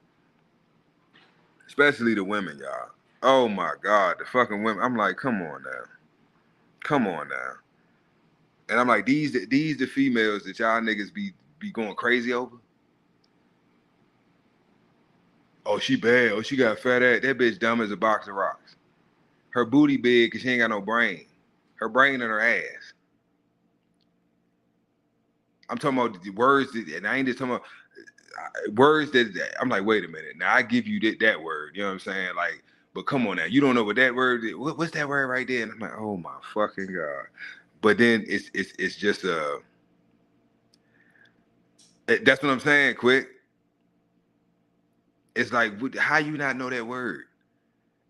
Especially the women, y'all. Oh my God, the fucking women. I'm like, come on now. Come on now. And I'm like, these the females that y'all niggas be going crazy over? Oh, she bad. Oh, she got fat ass. That bitch dumb as a box of rocks. Her booty big because she ain't got no brain. Her brain in her ass. I'm talking about the words that, and I ain't just talking about words that I'm like, wait a minute. Now I give you that word. You know what I'm saying? Like, but come on now. You don't know what that word is. What's that word right there? And I'm like, oh my fucking God. But then it's just that's what I'm saying, quick. It's like, how you not know that word?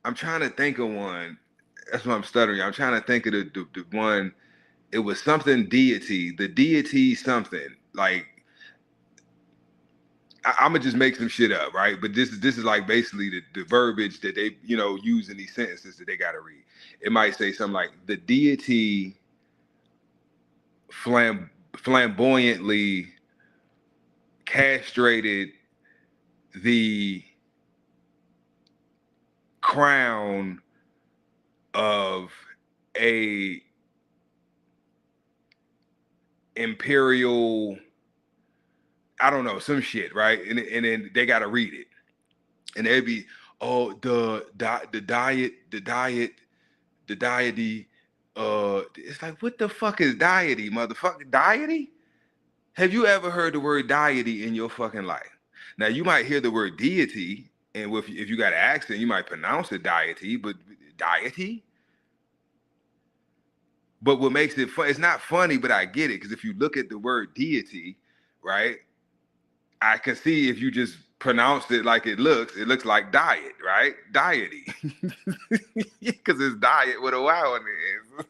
I'm trying to think of one. That's what I'm stuttering. I'm trying to think of the one. It was something deity. The deity something. Like, I'm gonna just make some shit up, right? But this is like basically the verbiage that they, you know, use in these sentences that they gotta read. It might say something like, the deity flamboyantly castrated the crown of a imperial, I don't know, some shit, right? And then they gotta read it, and they'd be, oh, the deity. It's like, what the fuck is deity, motherfucker? Deity? Have you ever heard the word deity in your fucking life? Now you might hear the word deity, and if you got an accent, you might pronounce it deity, but deity. But what makes it fun? It's not funny, but I get it, because if you look at the word deity, right? I can see if you just pronounce it like it looks like diet, right? Diety. Because it's diet with a Y on it.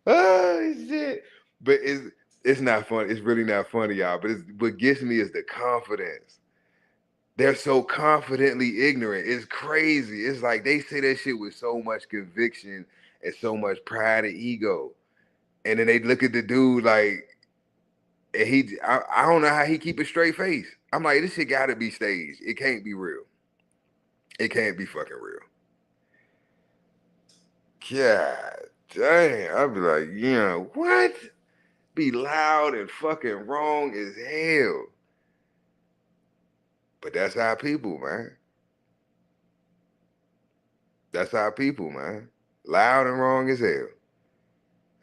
Oh shit. But it's not funny. It's really not funny, y'all. But what gets me is the confidence. They're so confidently ignorant. It's crazy. It's like they say that shit with so much conviction and so much pride and ego. And then they look at the dude like, and I don't know how he keep a straight face. I'm like, this shit gotta be staged. It can't be real. It can't be fucking real. God damn. I'd be like, yeah, what? Be loud and fucking wrong as hell. But that's our people, man. That's our people, man. Loud and wrong as hell.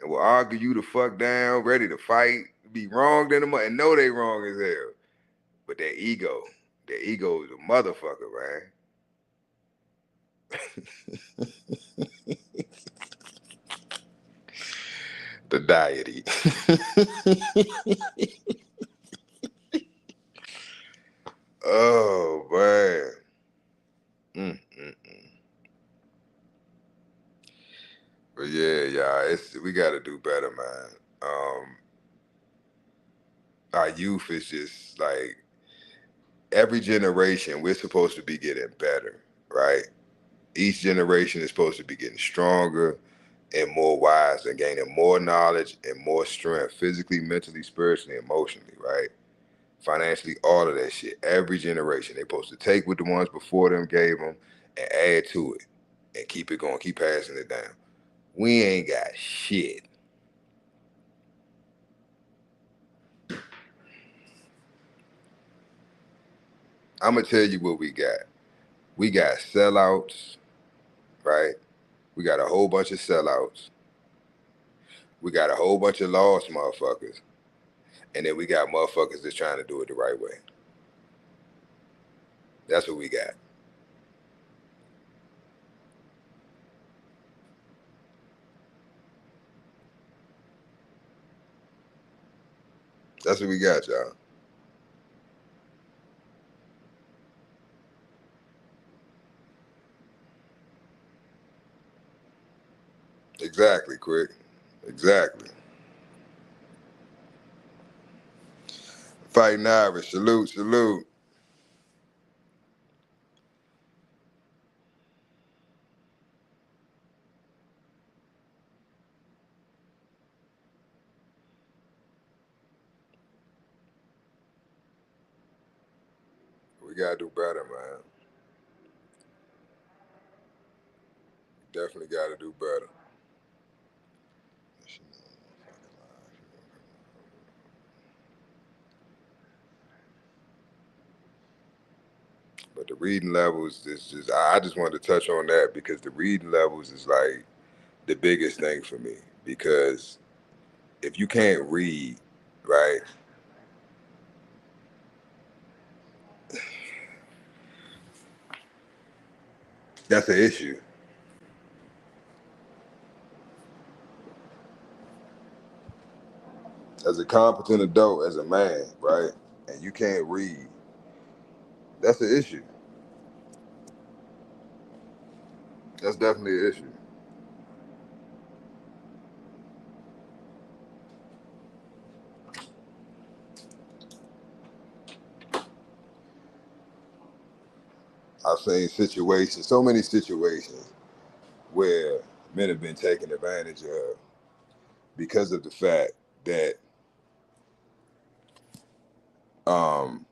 And will argue you the fuck down, ready to fight, be wrong than them, and know they wrong as hell. But their ego is a motherfucker, man. The deity. Oh man. But yeah, y'all, we gotta do better, man. Our youth is just like, every generation we're supposed to be getting better, right? Each generation is supposed to be getting stronger and more wise and gaining more knowledge and more strength, physically, mentally, spiritually, emotionally, right? Financially, all of that shit. Every generation, they're supposed to take what the ones before them gave them and add to it and keep it going, keep passing it down. We ain't got shit. I'm gonna tell you what we got. We got sellouts, right? We got a whole bunch of sellouts. We got a whole bunch of lost motherfuckers. And then we got motherfuckers that's trying to do it the right way. That's what we got. That's what we got, y'all. Exactly, Quick. Exactly. Fighting Irish. Salute, salute. We gotta do better, man. Definitely gotta do better. But the reading levels is just, I just wanted to touch on that because the reading levels is like the biggest thing for me. Because if you can't read, right, that's an issue. As a competent adult, as a man, right, and you can't read, that's an issue. That's definitely an issue. I've seen situations, so many situations where men have been taken advantage of because of the fact that um,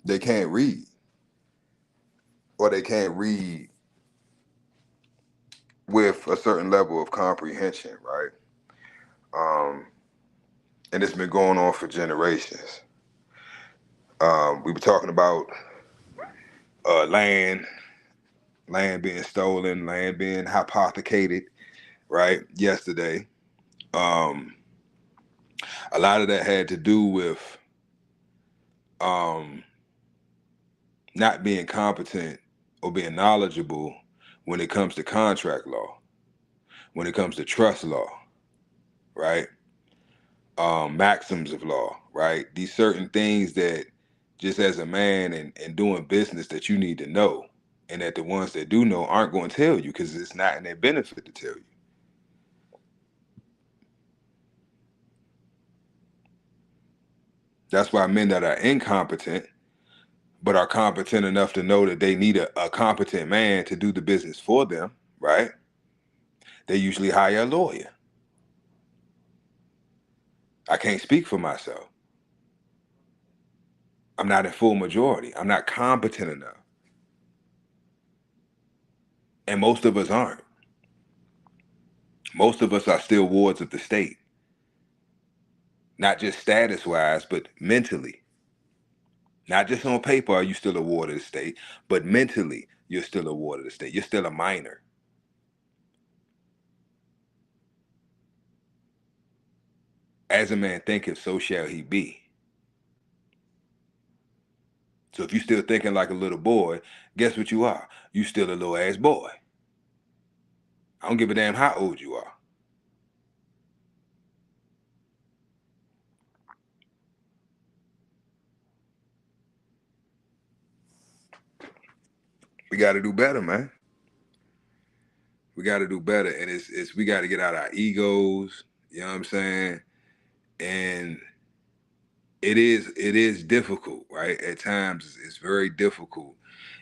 they can't read, or they can't read with a certain level of comprehension, right? And it's been going on for generations. We were talking about land being stolen, land being hypothecated, right? Yesterday, um, a lot of that had to do with um, not being competent or being knowledgeable when it comes to contract law, when it comes to trust law, right? Maxims of law, right? These certain things that just as a man and doing business that you need to know, and that the ones that do know aren't going to tell you because it's not in their benefit to tell you. That's why men that are incompetent but are competent enough to know that they need a competent man to do the business for them, right? They usually hire a lawyer. I can't speak for myself. I'm not in full majority. I'm not competent enough. And most of us aren't. Most of us are still wards of the state. Not just status wise, but mentally. Not just on paper are you still a ward of the state, but mentally you're still a ward of the state. You're still a minor. As a man thinketh, so shall he be. So if you're still thinking like a little boy, guess what you are? You still a little ass boy. I don't give a damn how old you are. We got to do better, man. We got to do better, and it's we got to get out our egos. You know what I'm saying? And it is difficult, right? At times, it's very difficult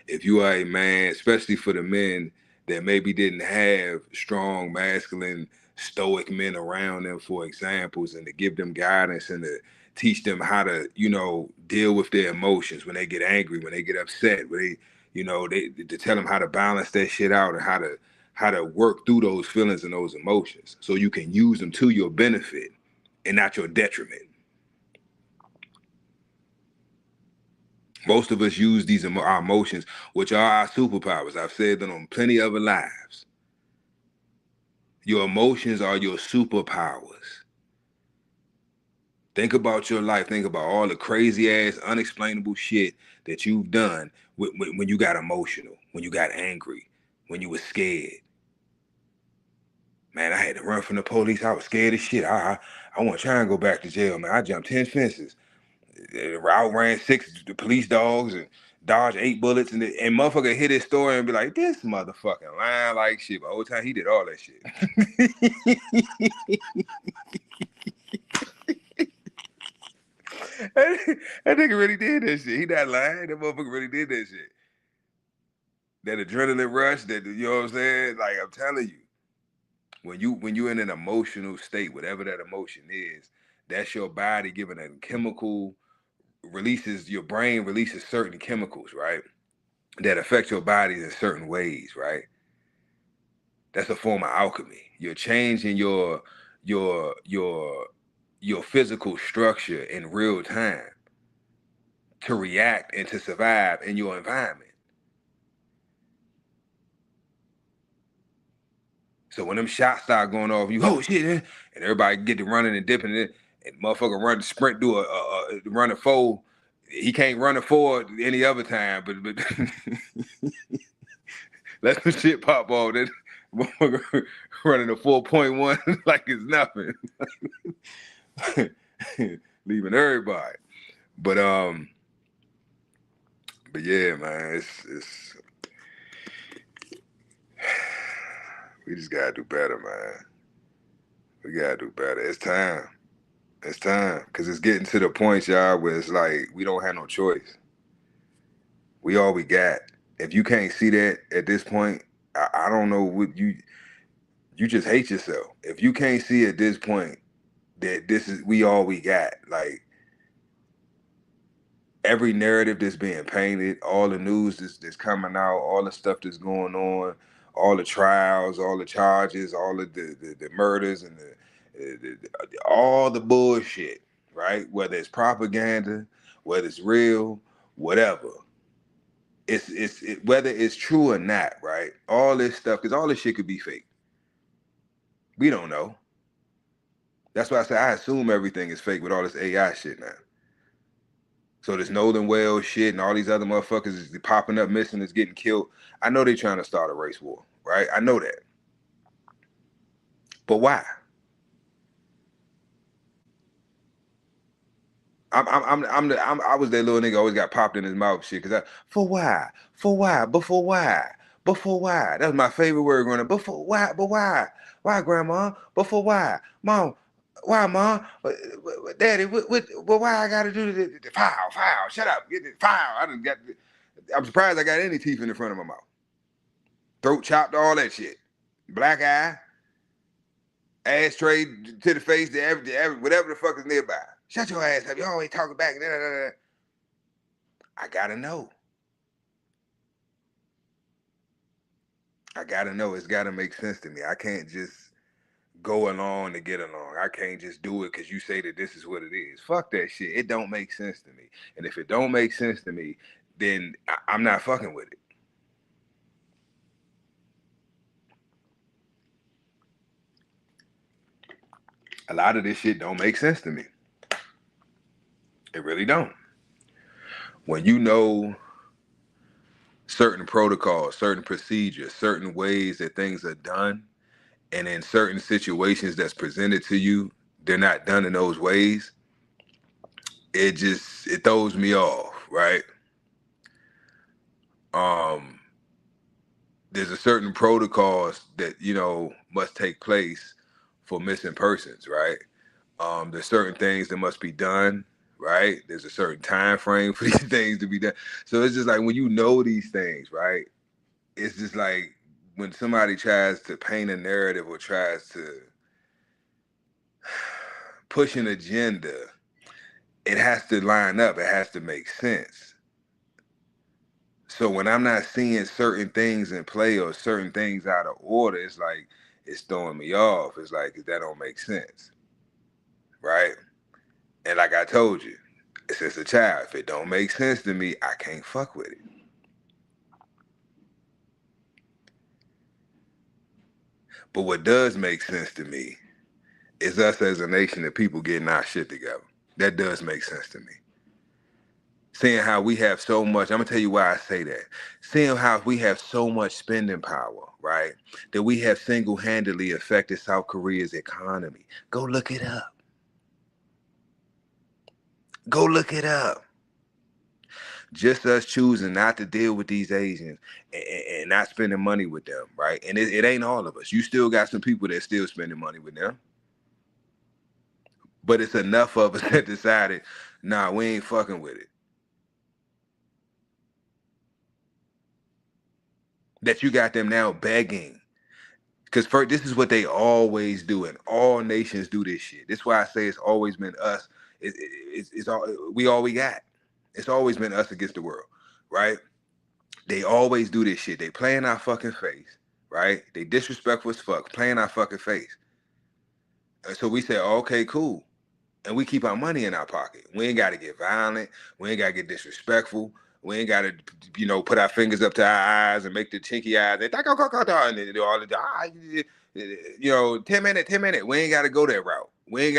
if you are a man, especially for the men that maybe didn't have strong, masculine, stoic men around them for examples, and to give them guidance and to teach them how to, deal with their emotions when they get angry, when they get upset, when they to tell them how to balance that shit out and how to work through those feelings and those emotions so you can use them to your benefit and not your detriment. Most of us use our emotions, which are our superpowers. I've said that on plenty of other lives. Your emotions are your superpowers. Think about your life. Think about all the crazy ass, unexplainable shit that you've done when you got emotional, when you got angry, when you were scared. Man, I had to run from the police. I was scared as shit. I want to try and go back to jail, man. I jumped 10 fences. Outran 6 police dogs and dodged 8 bullets. And motherfucker hit his story and be like, this motherfucking lying like shit. But the whole time he did all that shit. That nigga really did that shit. He not lying. That motherfucker really did that shit. That adrenaline rush, that, you know what I'm saying? Like, I'm telling you, when you're in an emotional state, whatever that emotion is, that's your body giving a chemical releases, your brain releases certain chemicals, right? That affect your body in certain ways, right? That's a form of alchemy. You're changing your physical structure in real time to react and to survive in your environment. So when them shots start going off, you, oh shit, man, and everybody get to running and dipping it, and motherfucker run sprint do a run a 4. He can't run a 4 any other time, but let the shit pop off. That motherfucker running a 4.1 like it's nothing, leaving everybody. But yeah, man, it's we just gotta do better, man. We gotta do better. It's time. It's time, because it's getting to the point, y'all, where it's like we don't have no choice. We all we got. If you can't see that at this point, I don't know what you just hate yourself. If you can't see at this point that this is we all we got, like every narrative that's being painted, all the news that's coming out, all the stuff that's going on, all the trials, all the charges, all of the murders and all the bullshit, right? Whether it's propaganda, whether it's real, whatever. It's whether it's true or not, right? All this stuff, because all this shit could be fake. We don't know. That's why I say I assume everything is fake with all this AI shit now. So this Nolan Wells shit and all these other motherfuckers is popping up missing, is getting killed. I know they're trying to start a race war, right? I know that. But why? I was that little nigga always got popped in his mouth shit. For why? For why? But for why? But for why? That was my favorite word growing up. But for why? But why? Why, grandma? But for why? Mom, why, mom? Daddy, but why I gotta do this? Foul, foul, shut up. Get it, foul. I'm surprised I got any teeth in the front of my mouth. Throat chopped, all that shit. Black eye, ashtray to the face, whatever the fuck is nearby. Shut your ass up. You always talking back. I gotta know. I gotta know. It's gotta make sense to me. I can't just go along to get along. I can't just do it because you say that this is what it is. Fuck that shit. It don't make sense to me. And if it don't make sense to me, then I'm not fucking with it. A lot of this shit don't make sense to me. It really don't. When you know certain protocols, certain procedures, certain ways that things are done, and in certain situations that's presented to you, they're not done in those ways, it throws me off, right? There's a certain protocols that, must take place for missing persons, right? There's certain things that must be done, right? There's a certain time frame for these things to be done. So it's just like when you know these things, right? It's just like when somebody tries to paint a narrative or tries to push an agenda, it has to line up. It has to make sense. So when I'm not seeing certain things in play or certain things out of order, it's like it's throwing me off. It's like that don't make sense, right? And like I told you, since a child, if it don't make sense to me, I can't fuck with it. But what does make sense to me is us as a nation and people getting our shit together. That does make sense to me. Seeing how we have so much, I'm gonna tell you why I say that. Seeing how we have so much spending power, right? That we have single-handedly affected South Korea's economy. Go look it up. Go look it up. Just us choosing not to deal with these Asians and not spending money with them, right? And it ain't all of us. You still got some people that still spending money with them. But it's enough of us that decided, nah, we ain't fucking with it. That you got them now begging. Because first, this is what they always do, and all nations do this shit. That's why I say it's always been us. It's all we got. It's always been us against the world, right? They always do this shit. They play in our fucking face, right? They disrespectful as fuck, play in our fucking face. And so we say, okay, cool. And we keep our money in our pocket. We ain't got to get violent. We ain't got to get disrespectful. We ain't got to, put our fingers up to our eyes and make the chinky eyes and then do all the 10 minutes. We ain't got to go that route. We ain't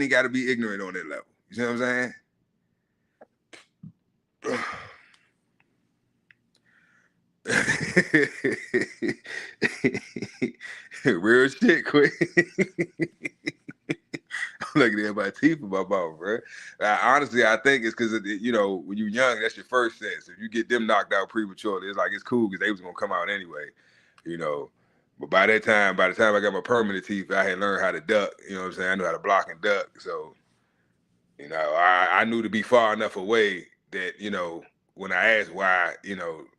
got to be ignorant on that level. You see what I'm saying? Real shit, quick. I'm looking at my teeth in my mouth, bro. Honestly, I think it's because, when you're young, that's your first sense. If you get them knocked out prematurely, it's like it's cool because they was going to come out anyway, But by the time I got my permanent teeth, I had learned how to duck, you know what I'm saying? I knew how to block and duck. So, I knew to be far enough away that, when I asked why,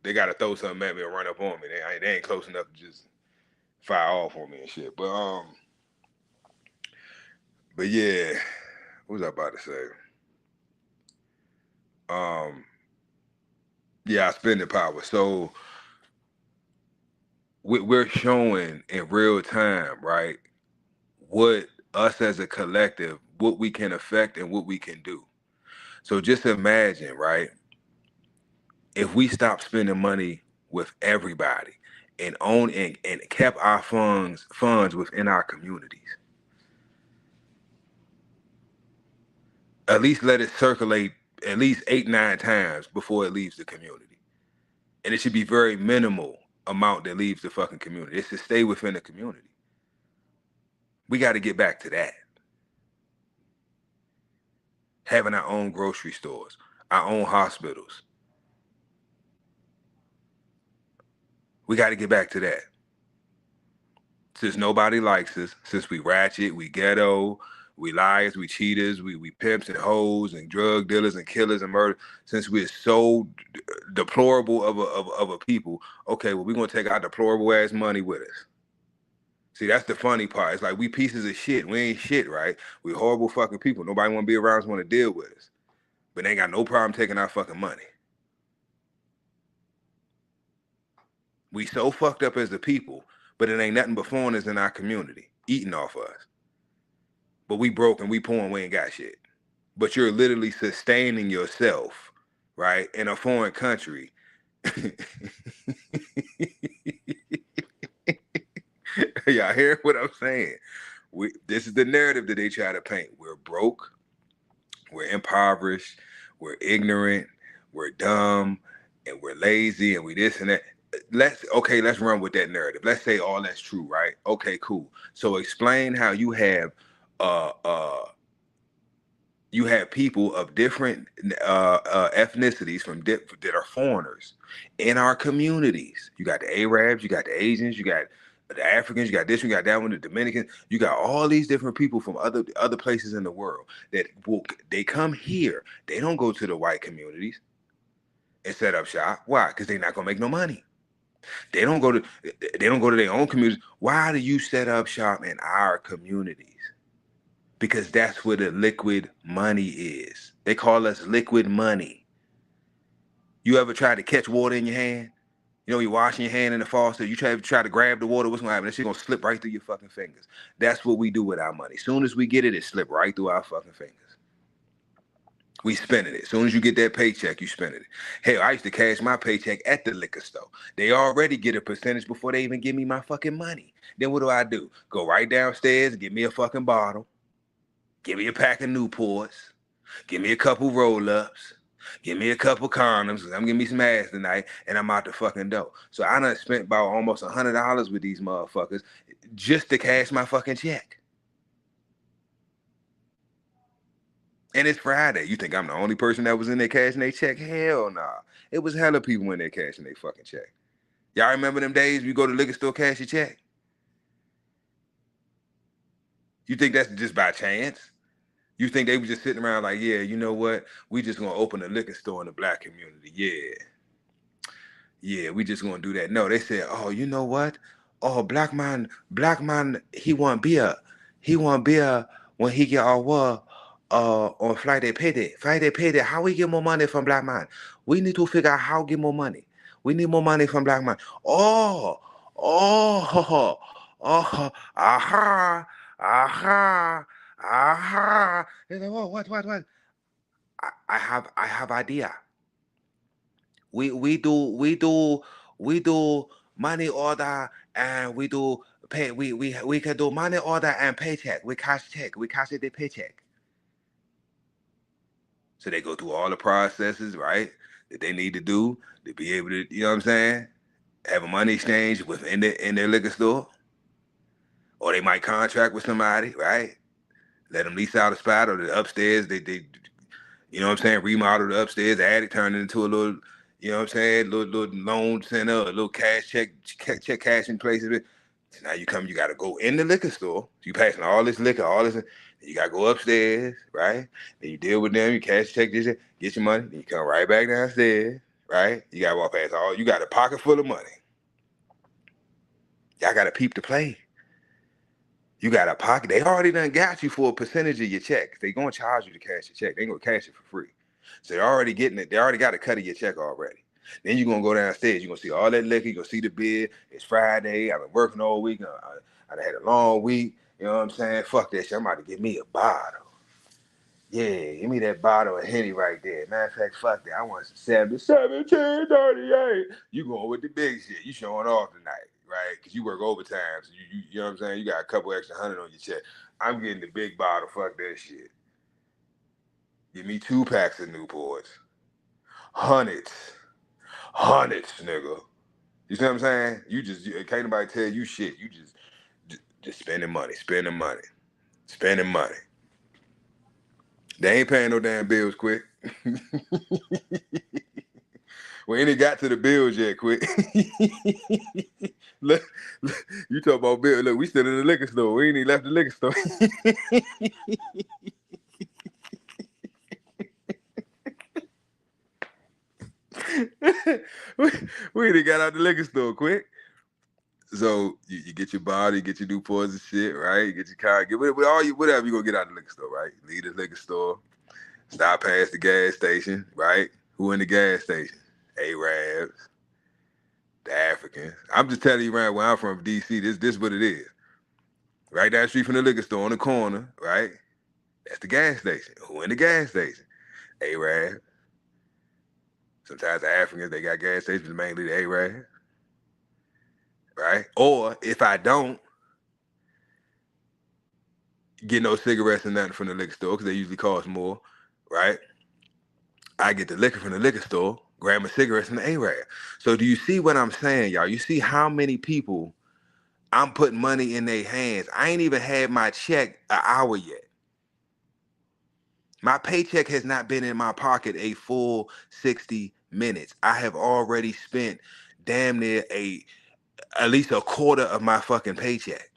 they got to throw something at me or run up on me. They ain't close enough to just fire off on me and shit. But yeah, what was I about to say? Yeah, spending power. So we're showing in real time, right, what us as a collective, what we can affect and what we can do. So just imagine, right, if we stop spending money with everybody and and kept our funds within our communities. At least let it circulate at least 8-9 times before it leaves the community. And it should be very minimal amount that leaves the fucking community. It should stay within the community. We got to get back to that. Having our own grocery stores, our own hospitals. We got to get back to that. Since nobody likes us, since we ratchet, we ghetto, we liars, we cheaters, we pimps and hoes and drug dealers and killers and murder. Since we're so deplorable of a people, okay, well, we're going to take our deplorable ass money with us. See, that's the funny part. It's like we pieces of shit. We ain't shit, right? We horrible fucking people. Nobody want to be around us, want to deal with us. But they ain't got no problem taking our fucking money. We so fucked up as a people, but it ain't nothing but foreigners in our community eating off of us. But we broke and we poor and we ain't got shit. But you're literally sustaining yourself, right, in a foreign country. Y'all hear what I'm saying? This is the narrative that they try to paint. We're broke, we're impoverished, we're ignorant, we're dumb, and we're lazy, and we this and that. Let's run with that narrative. Let's say all that's true, right? Okay, cool. So explain how you have people of different ethnicities that are foreigners in our communities. You got the Arabs, you got the Asians, you got the Africans, you got this, you got that one, the Dominicans. You got all these different people from other places in the world that they come here. They don't go to the white communities and set up shop. Why? Because they're not gonna make no money. They don't go to their own communities. Why do you set up shop in our communities? Because that's where the liquid money is. They call us liquid money. You ever try to catch water in your hand? You're washing your hand in the faucet. You try to grab the water. What's gonna happen? That shit gonna slip right through your fucking fingers. That's what we do with our money. As soon as we get it, it slip right through our fucking fingers. We spending it. As soon as you get that paycheck, you spending it. Hell, I used to cash my paycheck at the liquor store. They already get a percentage before they even give me my fucking money. Then what do? Go right downstairs and get me a fucking bottle. Give me a pack of Newports. Give me a couple roll-ups. Give me a couple condoms, because I'm gonna give me some ass tonight, and I'm out the fucking door. So I done spent about almost $100 with these motherfuckers just to cash my fucking check. And it's Friday. You think I'm the only person that was in there cashing their check? Hell nah. It was hella people in there cashing their fucking check. Y'all remember them days you go to the liquor store, cash your check? You think that's just by chance? You think they were just sitting around like, yeah, you know what? We just gonna open a liquor store in the black community. Yeah, we just gonna do that. No, they said, oh, you know what? Oh, black man, he want beer. He want beer when he get our work on Friday payday. Friday payday, how we get more money from black man? We need to figure out how to get more money. We need more money from black man. Oh, aha, aha. They say, oh, what? I have idea. We do money order, and we do pay. We can do money order and paycheck. We cash it the paycheck. So they go through all the processes, right, that they need to do to be able to, you know what I'm saying, have a money exchange within their liquor store. Or they might contract with somebody, right? Let them lease out a spot, or the upstairs, they you know what I'm saying, remodel the upstairs, the attic, turn it into a little, you know what I'm saying, little loan center, a little cash check cashing places. So now you got to go in the liquor store. You passing all this liquor, all this, you got to go upstairs, right? Then you deal with them, you cash check this, get your money, then you come right back downstairs, right? You got to walk past you got a pocket full of money. Y'all got to peep the play. You got a pocket. They already done got you for a percentage of your check. They gonna charge you to cash your check. They ain't gonna cash it for free. So they're already getting it. They already got a cut of your check already. Then you're gonna go downstairs. You're gonna see all that liquor. You're gonna see the bid. It's Friday. I've been working all week. I had a long week. You know what I'm saying? Fuck that shit. I'm about to get me a bottle. Yeah, give me that bottle of Henny right there. Matter of fact, fuck that. I want some 1738. You going with the big shit. You showing off tonight, right? Because you work overtime. So you know what I'm saying? You got a couple extra $100 on your check. I'm getting the big bottle. Fuck that shit. Give me 2 packs of Newports. Hundreds, nigga. You see what I'm saying? Can't nobody tell you shit. You just spending money. They ain't paying no damn bills quick. We ain't got to the bills yet quick. Look, you talk about bills. Look, we still in the liquor store. We ain't even left the liquor store. we ain't got out the liquor store quick. So you get your body, get your Newports and shit, right? You get your car, whatever you gonna get out the liquor store, right? Leave the liquor store, stop past the gas station, right? Who in the gas station? Arabs, the Africans. I'm just telling you, right, where I'm from, DC, this what it is. Right down the street from the liquor store on the corner, right? That's the gas station. Who in the gas station? Arab. Sometimes the Africans, they got gas stations, mainly the Arab. Right? Or if I don't get no cigarettes and nothing from the liquor store, because they usually cost more, right? I get the liquor from the liquor store, grab my cigarettes from the Arab. So do you see what I'm saying, y'all? You see how many people I'm putting money in their hands? I ain't even had my check an hour yet. My paycheck has not been in my pocket a full 60 minutes. I have already spent damn near at least a quarter of my fucking paycheck.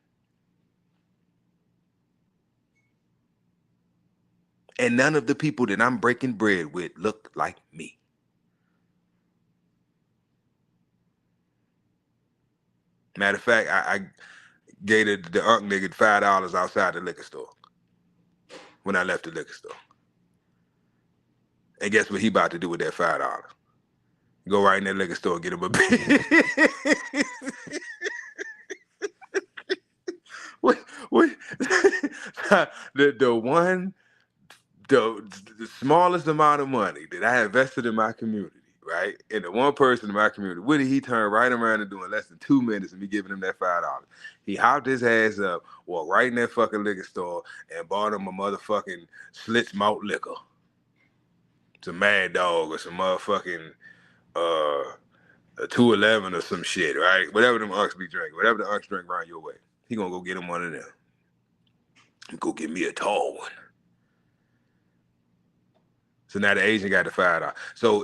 And none of the people that I'm breaking bread with look like me. Matter of fact, I gave the unk nigga $5 outside the liquor store when I left the liquor store. And guess what he about to do with that $5? Go right in that liquor store and get him a beer. what? The one the smallest amount of money that I invested in my community, right? And the one person in my community, what did he turn right around and do in less than 2 minutes of me giving him that $5? He hopped his ass up, walked right in that fucking liquor store and bought him a motherfucking Schlitz malt liquor. Some Mad Dog or some motherfucking a 211 or some shit, right? Whatever them unks be drinking, whatever the unks drink around your way. He gonna go get him one of them. Go get me a tall one. So now the Asian got the $5. So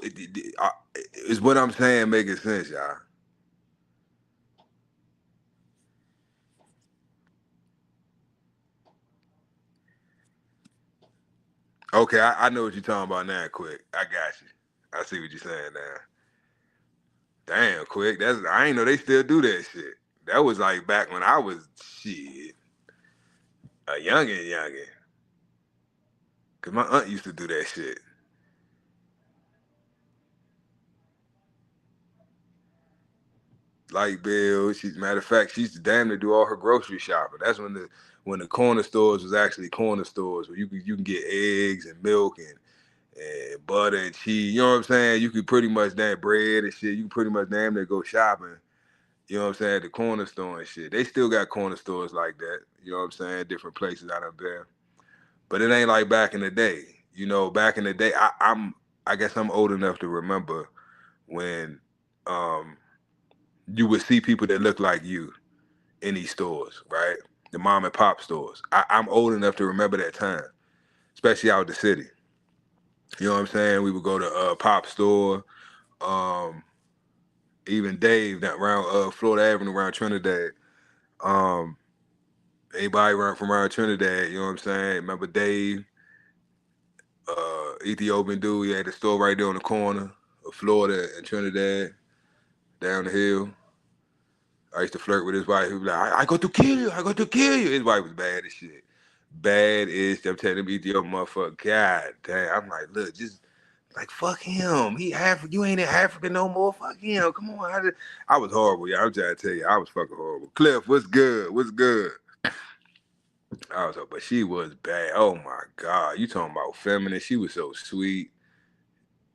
is what I'm saying making sense, y'all? Okay, I know what you're talking about now, Quick. I got you. I see what you're saying now. Damn, Quick. I ain't know they still do that shit. That was like back when I was shit. A youngin'. Cause my aunt used to do that shit. Light bill. Matter of fact, she used to damn near do all her grocery shopping. That's when the corner stores was actually corner stores where you can get eggs and milk and butter and cheese. You know what I'm saying? You could pretty much damn bread and shit. You can pretty much damn near go shopping. You know what I'm saying? At the corner store and shit. They still got corner stores like that. You know what I'm saying? Different places out of there. But it ain't like back in the day. You know, back in the day, I guess I'm old enough to remember when you would see people that look like you in these stores, right? The mom and pop stores. I'm old enough to remember that time, especially out the city. You know what I'm saying? We would go to Pop store, even Dave that around Florida Avenue around Trinidad. Anybody from around Trinidad, you know what I'm saying? Remember Dave, Ethiopian dude, he had the store right there on the corner of Florida and Trinidad, down the hill. I used to flirt with his wife. He was like, I go to kill you. I go to kill you. His wife was bad as shit. Bad as I'm telling him, Ethiopian motherfucker. God damn. I'm like, look, just like fuck him. You ain't in Africa no more. Fuck him. Come on. I was horrible, yeah. I'm trying to tell you, I was fucking horrible. Cliff, what's good? What's good? But she was bad. Oh my God. You talking about feminine. She was so sweet.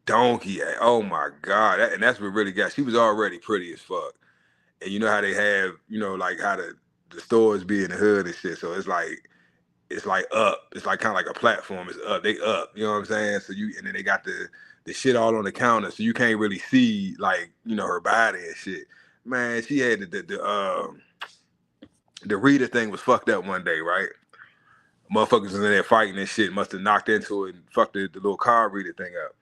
Donkey. Oh my God. And that's what really got. She was already pretty as fuck. And you know how they have, you know, like how the stores be in the hood and shit. So it's like up. It's like kind of like a platform. It's up. They up. You know what I'm saying? And then they got the shit all on the counter, so you can't really see like, you know, her body and shit. Man, she had the reader thing was fucked up one day, right? Motherfuckers was in there fighting and shit, must have knocked into it and fucked the little card reader thing up.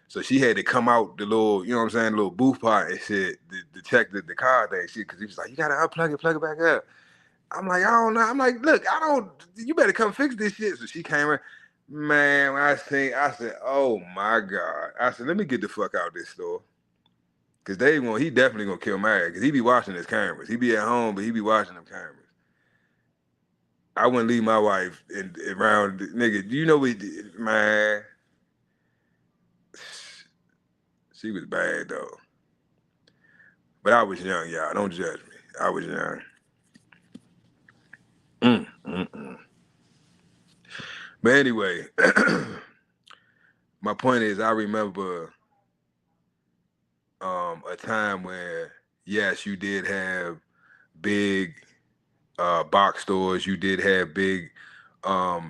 So she had to come out the little, you know what I'm saying, the little booth part and shit to check the card thing shit, because he was like, you gotta unplug it, plug it back up. I'm like, I don't know. I'm like, look, you better come fix this shit. So she came around. Man, I said, oh my God. I said, let me get the fuck out of this store. Cause he definitely gonna kill Mary. Cause he be watching his cameras. He be at home, but he be watching them cameras. I wouldn't leave my wife around, nigga. Do you know man? She was bad though. But I was young, y'all. Don't judge me. I was young. But anyway, my point is, I remember a time where, yes, you did have big box stores. You did have big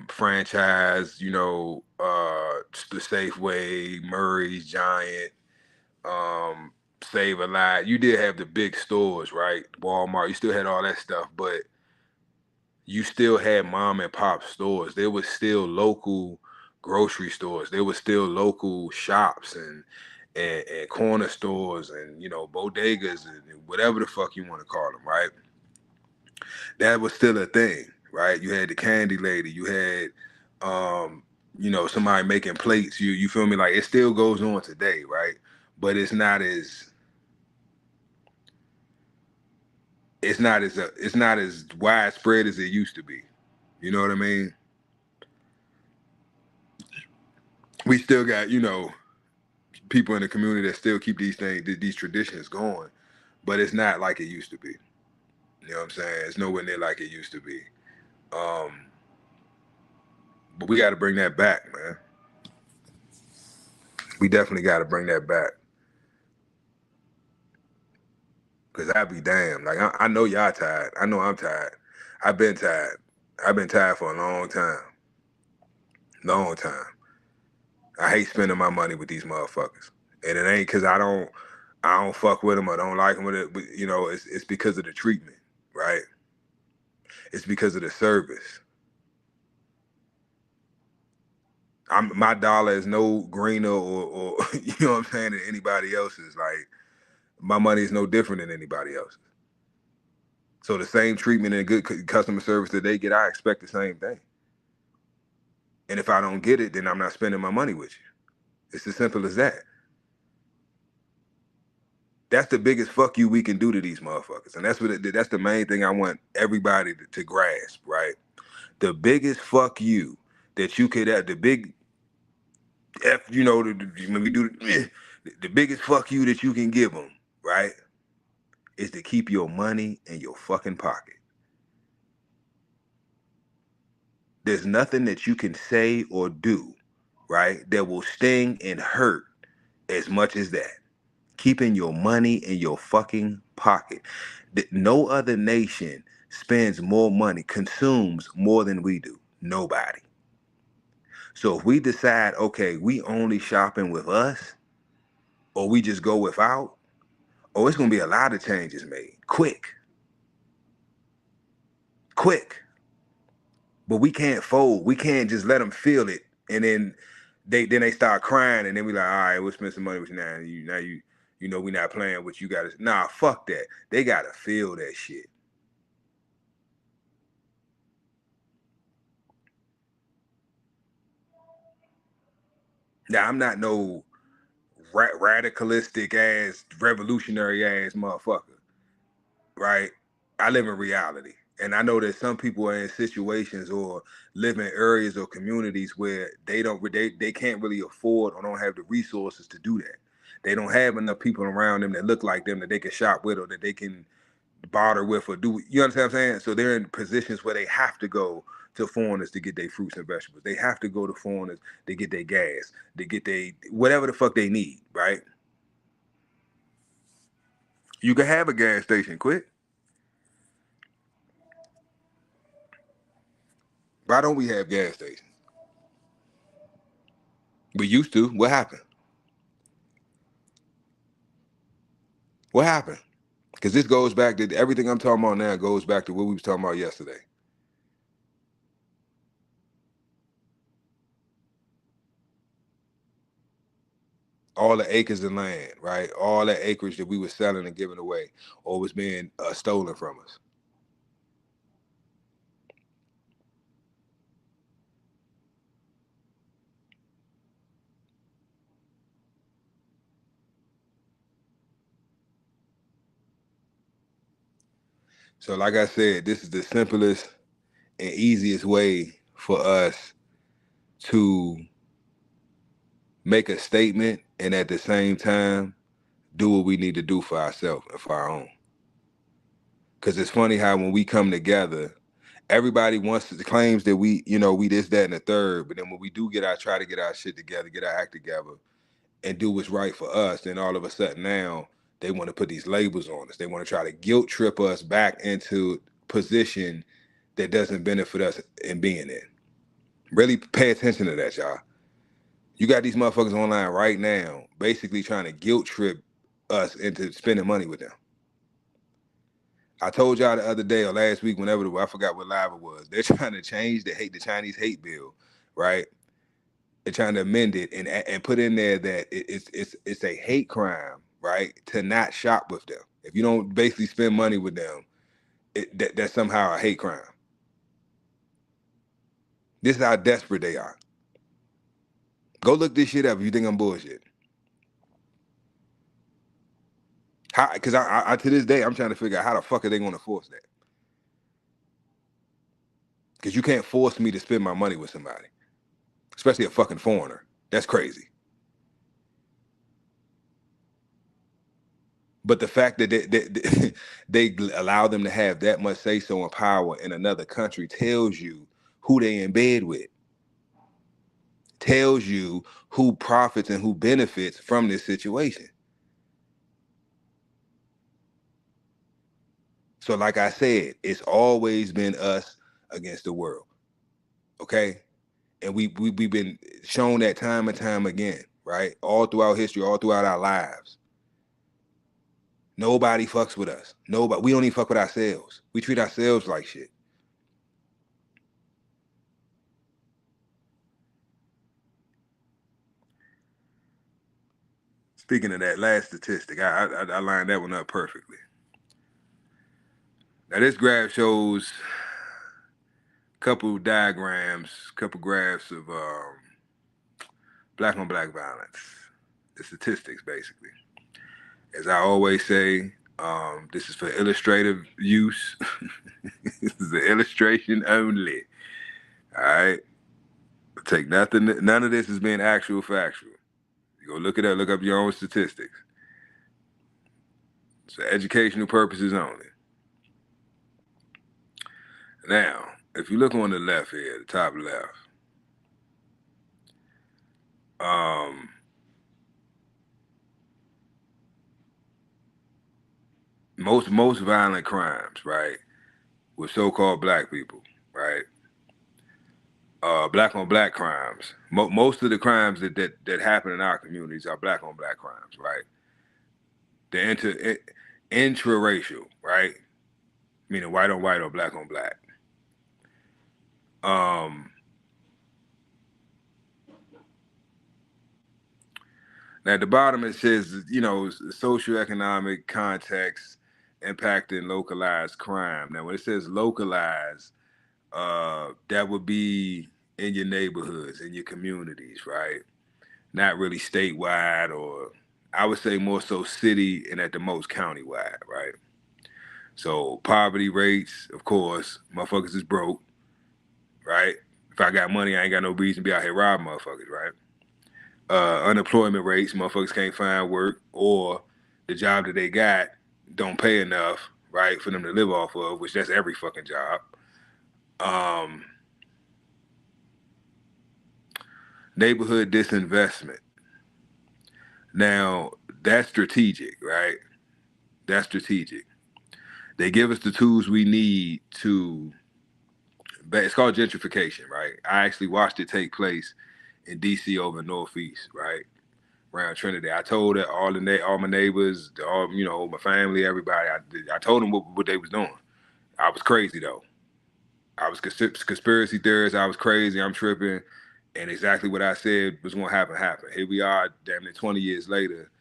franchise, you know, the Safeway, Murray's, Giant, Save a Lot. You did have the big stores, right? Walmart. You still had all that stuff, but you still had mom and pop stores. There was still local grocery stores. There was still local shops and corner stores and, you know, bodegas and whatever the fuck you want to call them, right? That was still a thing, right? You had the candy lady. You had, you know, somebody making plates. You feel me? Like, it still goes on today, right? But it's not as widespread as it used to be. You know what I mean? We still got, you know, people in the community that still keep these traditions going, but it's not like it used to be. You know what I'm saying? It's nowhere near like it used to be. But we got to bring that back, man. We definitely got to bring that back. Because I'd be damned. Like, I know y'all tired. I know I'm tired. I've been tired. I've been tired for a long time. Long time. I hate spending my money with these motherfuckers. And it ain't because I don't fuck with them or don't like them with it. But, you know, it's because of the treatment, right? It's because of the service. My dollar is no greener or you know what I'm saying, than anybody else's. Like, my money is no different than anybody else's. So the same treatment and good customer service that they get, I expect the same thing. And if I don't get it, then I'm not spending my money with you. It's as simple as that. That's the biggest fuck you we can do to these motherfuckers. And that's the main thing I want everybody to grasp, right? The biggest fuck you that you could have, the big F, you know, when we do the biggest fuck you that you can give them, right, is to keep your money in your fucking pocket. There's nothing that you can say or do, right, that will sting and hurt as much as that. Keeping your money in your fucking pocket. No other nation spends more money, consumes more than we do. Nobody. So if we decide, okay, we only shopping with us, or we just go without, oh, it's gonna be a lot of changes made. Quick. But we can't fold. We can't just let them feel it, and then they start crying, and then we like, all right, we'll spend some money with you now. You know we not playing with you. Got to nah, fuck that. They gotta feel that shit. Now I'm not no radicalistic ass, revolutionary ass motherfucker, right? I live in reality. And I know that some people are in situations or live in areas or communities where they can't really afford or don't have the resources to do that. They don't have enough people around them that look like them that they can shop with or that they can barter with or do. You understand what I'm saying? So they're in positions where they have to go to foreigners to get their fruits and vegetables. They have to go to foreigners to get their gas, to get their whatever the fuck they need, right? You can have a gas station quick. Why don't we have gas stations? We used to. What happened? What happened? Because this goes back to everything I'm talking about now goes back to what we was talking about yesterday. All the acres of land, right? All that acreage that we were selling and giving away or was being stolen from us. So like I said, this is the simplest and easiest way for us to make a statement and at the same time do what we need to do for ourselves and for our own. Because it's funny how when we come together, everybody claims that we this, that, and the third. But then when we do try to get our shit together, get our act together, and do what's right for us, then all of a sudden now they want to put these labels on us. They want to try to guilt trip us back into position that doesn't benefit us in being in. Really pay attention to that, y'all. You got these motherfuckers online right now, basically trying to guilt trip us into spending money with them. I told y'all the other day or last week, whenever I forgot what live it was. They're trying to change the Chinese hate bill, right? They're trying to amend it and put in there that it's a hate crime, right, to not shop with them. If you don't basically spend money with them, that's somehow a hate crime. This is how desperate they are. Go look this shit up if you think I'm bullshit. How? Because I to this day I'm trying to figure out how the fuck are they going to force that? Because you can't force me to spend my money with somebody, especially a fucking foreigner. That's crazy. But the fact that they allow them to have that much say-so and power in another country tells you who they in bed with. tells you who profits and who benefits from this situation. So like I said, it's always been us against the world, okay? And we've been shown that time and time again, right? All throughout history, all throughout our lives. Nobody fucks with us. Nobody. We don't even fuck with ourselves. We treat ourselves like shit. Speaking of that last statistic, I lined that one up perfectly. Now this graph shows a couple diagrams, couple graphs of black on black violence. The statistics, basically. As I always say, this is for illustrative use. This is an illustration only. All right. Take nothing. None of this is being actual factual. You go look it up. Look up your own statistics. It's for educational purposes only. Now, if you look on the left here, the top left, most violent crimes, right, with so-called black people, right? Black on black crimes. Most of the crimes that happen in our communities are black on black crimes, right? They're intraracial, right? Meaning white on white or black on black. Now at the bottom it says, socioeconomic context impacting localized crime. Now when it says localized, that would be in your neighborhoods, in your communities, right? Not really statewide, or I would say more so city and at the most countywide, right? So poverty rates, of course, motherfuckers is broke, right? If I got money, I ain't got no reason to be out here robbing motherfuckers, right? Unemployment rates, motherfuckers can't find work, or the job that they got don't pay enough, right, for them to live off of, which that's every fucking job. Neighborhood disinvestment. Now, that's strategic, right? That's strategic. They give us the tools we need to, it's called gentrification, right? I actually watched it take place in DC over Northeast, right? Around Trinity. I told all my neighbors, all my family, everybody. I told them what they was doing. I was crazy though. I was conspiracy theorist. I was crazy. I'm tripping, and exactly what I said was going to happen. Here we are, damn near 20 years later.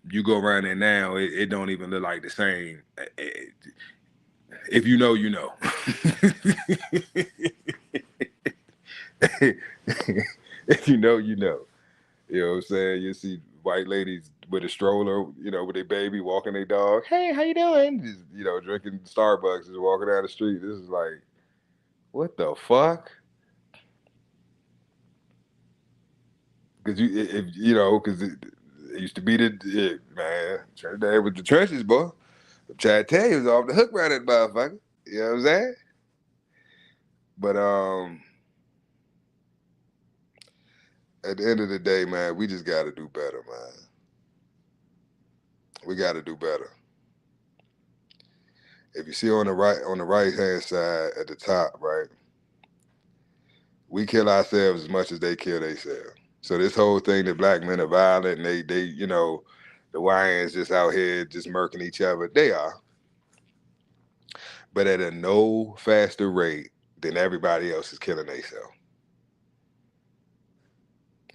You go around there now, it don't even look like the same. If you know, you know. If you know, you know. You know what I'm saying? You see white ladies with a stroller, with their baby walking their dog. Hey, how you doing? Just, drinking Starbucks, just walking down the street. This is like, what the fuck? Because it used to be man, Trinidad with the trenches, boy. I'm trying to tell you, it was off the hook right that motherfucker. You know what I'm saying? But at the end of the day, man, we just got to do better, man. We got to do better. If you see on the right hand side at the top, right, we kill ourselves as much as they kill themselves. So this whole thing that black men are violent and they the YNs just out here just murking each other, they are. But at a no faster rate than everybody else is killing themselves.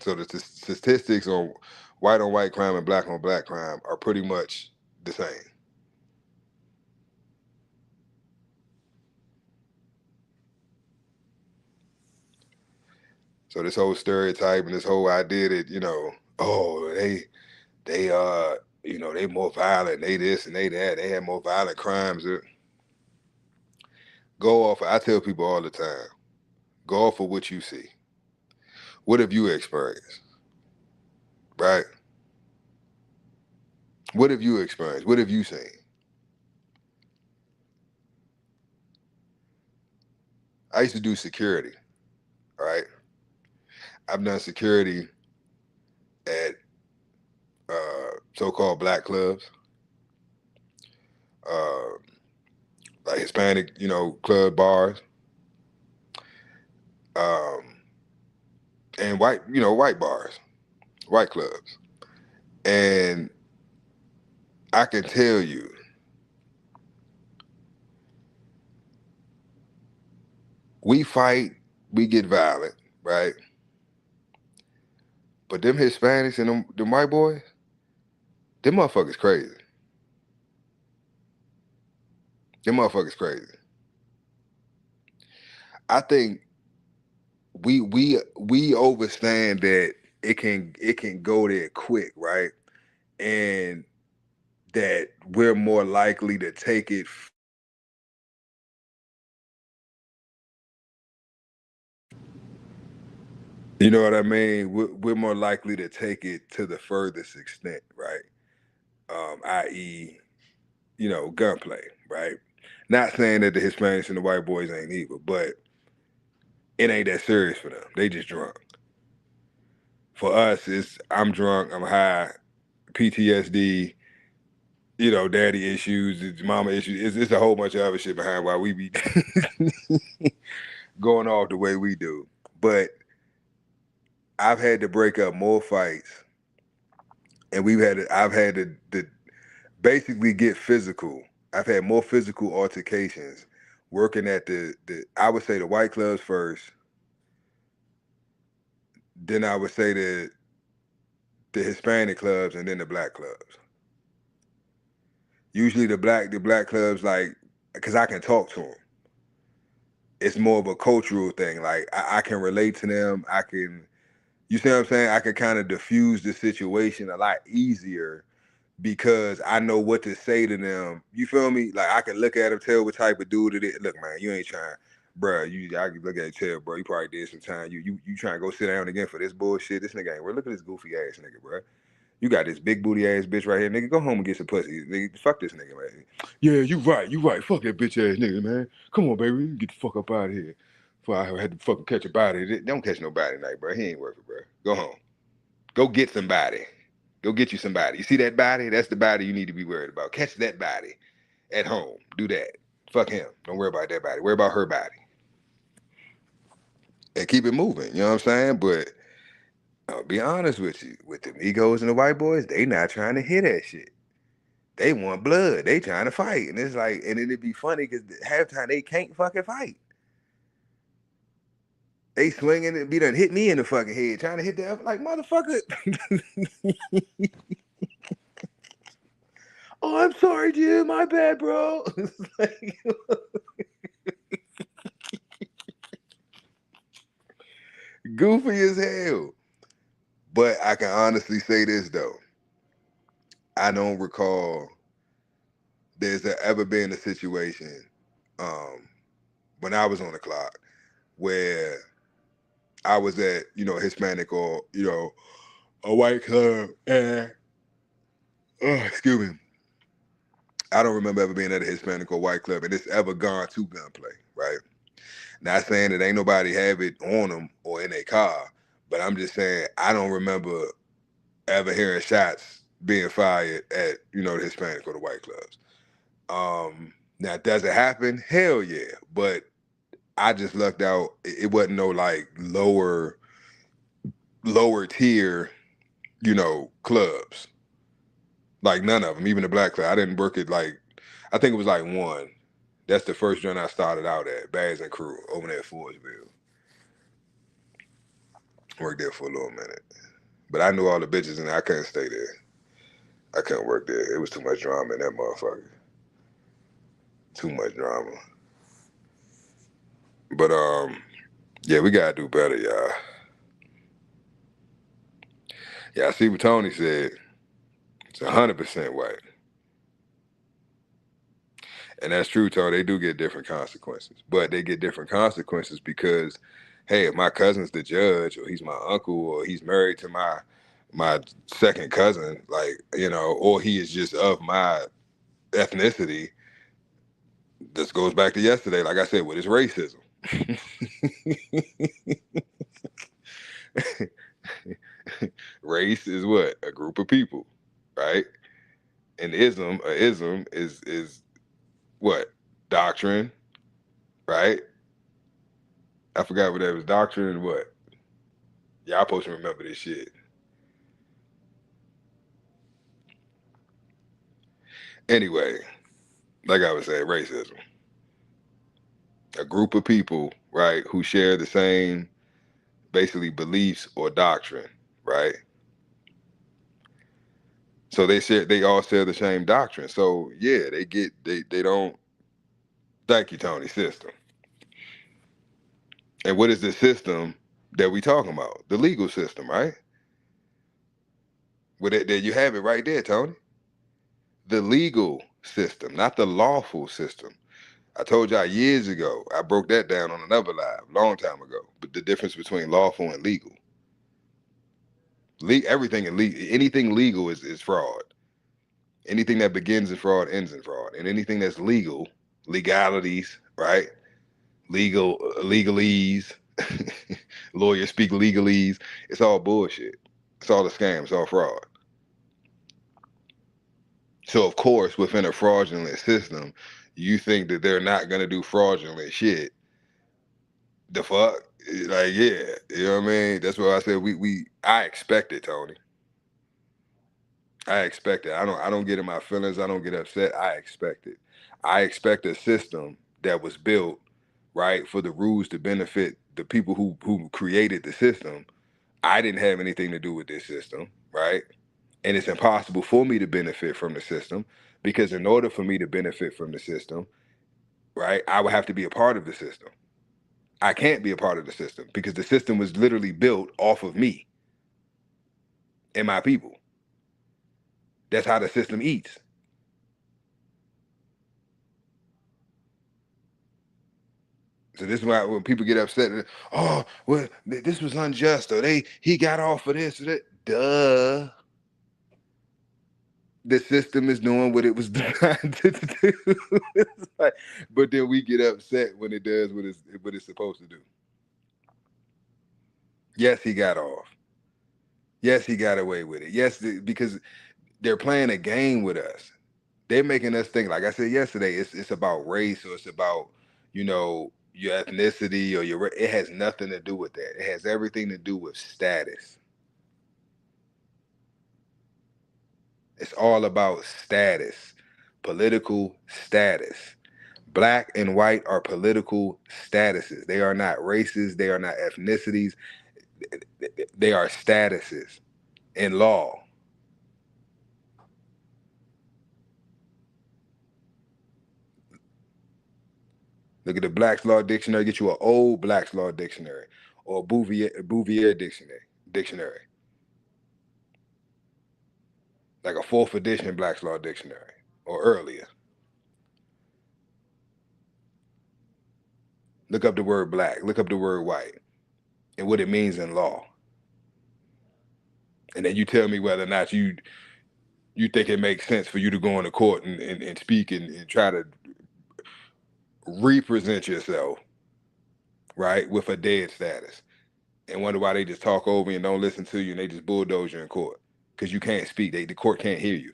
So the statistics on white crime and black on black crime are pretty much the same. So this whole stereotype and this whole idea that, they more violent, they this and they that, they have more violent crimes. Go off, I tell people all the time, go off of what you see. What have you experienced? Right? What have you experienced? What have you seen? I used to do security, right? I've done security at so-called black clubs, uh, like Hispanic, club bars, um, and white bars, white clubs. And I can tell you, we fight, we get violent, right? But them Hispanics and them white boys, them motherfuckers crazy. Them motherfuckers crazy. I think we overstand that it can go there quick, right? And that we're more likely to take it. You know what I mean? We're more likely to take it to the furthest extent, right? I.e., gunplay, right? Not saying that the Hispanics and the white boys ain't evil, but it ain't that serious for them. They just drunk. For us, it's I'm drunk, I'm high, PTSD, daddy issues, it's mama issues. It's a whole bunch of other shit behind why we be going off the way we do. But I've had to break up more fights, and I've had to basically get physical. I've had more physical altercations working at the I would say the white clubs first, then I would say the Hispanic clubs, and then the black clubs. Usually the black clubs, like, because I can talk to them. It's more of a cultural thing. Like I can relate to them. You see what I'm saying? I can kind of diffuse the situation a lot easier because I know what to say to them. You feel me? Like I can look at them, tell what type of dude it is. Look, man, you ain't trying, bro. I can look at it, tell, bro, you probably did some time. You trying to go sit down again for this bullshit? This nigga ain't. Look at this goofy ass nigga, bro. You got this big booty ass bitch right here, nigga. Go home and get some pussy. Nigga, fuck this nigga, man. Yeah, you right. Fuck that bitch ass nigga, man. Come on, baby. Get the fuck up out of here. Before I had to fucking catch a body. Don't catch nobody tonight, bro. He ain't working, bro. Go home. Go get somebody. Go get you somebody. You see that body? That's the body you need to be worried about. Catch that body at home. Do that. Fuck him. Don't worry about that body. Worry about her body. And keep it moving. You know what I'm saying? But I'll be honest with you. With the Migos and the white boys, they not trying to hear that shit. They want blood. They trying to fight. And it's like, and it'd be funny because half the time they can't fucking fight. They swinging and be done hit me in the fucking head, trying to hit the like, motherfucker. Oh, I'm sorry, Jim. My bad, bro. Like, goofy as hell. But I can honestly say this, though. I don't recall there's ever been a situation when I was on the clock where I was at, Hispanic or, a white club and, excuse me, I don't remember ever being at a Hispanic or white club and it's ever gone to gunplay, right? Not saying that ain't nobody have it on them or in their car, but I'm just saying I don't remember ever hearing shots being fired at, the Hispanic or the white clubs. Now, does it happen? Hell yeah. But I just lucked out. It wasn't no like lower tier, clubs. Like none of them, even the black club. I didn't work at I think it was like one. That's the first joint I started out at, Bags and Crew, over there at Fordsville. Worked there for a little minute. But I knew all the bitches and I couldn't stay there. I couldn't work there. It was too much drama in that motherfucker. Too much drama. But yeah, we gotta do better, y'all. Yeah, I see what Tony said. It's 100% white. And that's true, Tony. They do get different consequences. But they get different consequences because, hey, if my cousin's the judge, or he's my uncle, or he's married to my second cousin, or he is just of my ethnicity, this goes back to yesterday, like I said, with his racism. group of people, right? And ism, a ism is what? Doctrine, right? I forgot what that was. Doctrine and what? Y'all supposed to remember this shit. Anyway, like I was saying, racism. A group of people, right, who share the same basically beliefs or doctrine, right? So they all share the same doctrine. So yeah, they don't. Thank you, Tony. System. And what is the system that we talking about? The legal system, right? Well, there you have it right there, Tony. The legal system, not the lawful system. I told y'all years ago. I broke that down on another live, long time ago. But the difference between lawful and legal. Everything anything legal is fraud. Anything that begins in fraud ends in fraud, and anything that's legal, legalities, right? Legalese. Lawyers speak legalese. It's all bullshit. It's all a scam. It's all fraud. So of course, within a fraudulent system, you think that they're not gonna do fraudulent shit. The fuck? Like, yeah, you know what I mean? That's what I said. I expect it, Tony. I expect it. I don't get in my feelings. I don't get upset. I expect it. I expect a system that was built, right, for the rules to benefit the people who created the system. I didn't have anything to do with this system, right? And it's impossible for me to benefit from the system because in order for me to benefit from the system, right, I would have to be a part of the system. I can't be a part of the system because the system was literally built off of me and my people. That's how the system eats. So this is why when people get upset, oh, well, this was unjust, or he got off for this or that. Duh. The system is doing what it was designed to do. Like, but then we get upset when it does what it's supposed to do. Yes, he got off. Yes, he got away with it. Yes, because they're playing a game with us. They're making us think, like I said yesterday, it's about race or it's about, your ethnicity or it has nothing to do with that. It has everything to do with status. It's all about status, political status. Black and white are political statuses. They are not races. They are not ethnicities. They are statuses in law. Look at the Black's Law Dictionary. Get you an old Black's Law Dictionary or a Bouvier dictionary. Like a fourth edition Black's Law Dictionary or earlier. Look up the word black. Look up the word white and what it means in law. And then you tell me whether or not you think it makes sense for you to go into court and speak and try to represent yourself, right, with a dead status. And wonder why they just talk over you and don't listen to you and they just bulldoze you in court. Because you can't speak. The court can't hear you.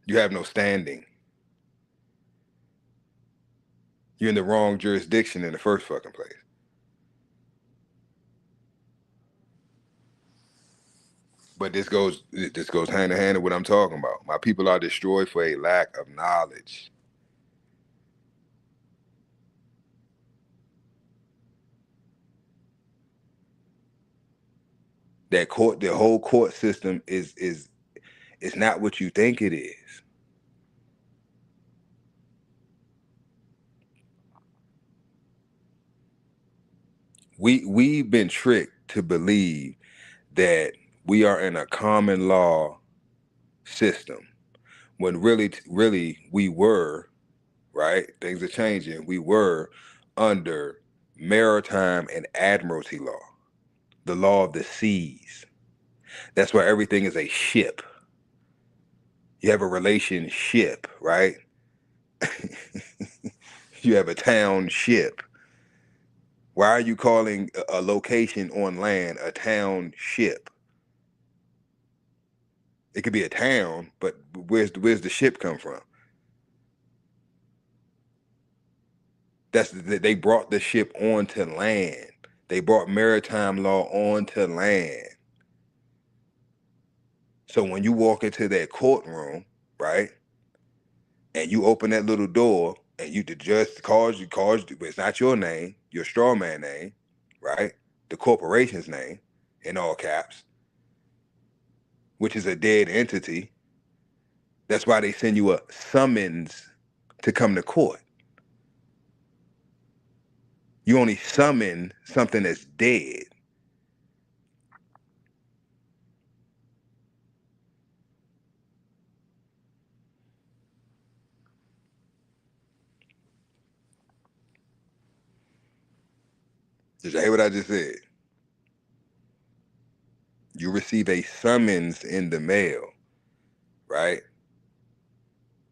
You have no standing. You're in the wrong jurisdiction in the first fucking place. But this goes hand in hand with what I'm talking about. My people are destroyed for a lack of knowledge. That court, the whole court system is not what you think it is. We've been tricked to believe that we are in a common law system when really we were, right? Things are changing. We were under maritime and admiralty law, the law of the seas. That's why everything is a ship. You have a relationship, right? You have a township. Why are you calling a location on land a township? It could be a town, but where's the ship come from? They brought the ship onto land. They brought maritime law onto land. So when you walk into that courtroom, right, and you open that little door, and the judge calls you, but it's not your name, your straw man name, right? The corporation's name, in all caps, which is a dead entity. That's why they send you a summons to come to court. You only summon something that's dead. Did you hear what I just said? You receive a summons in the mail, right?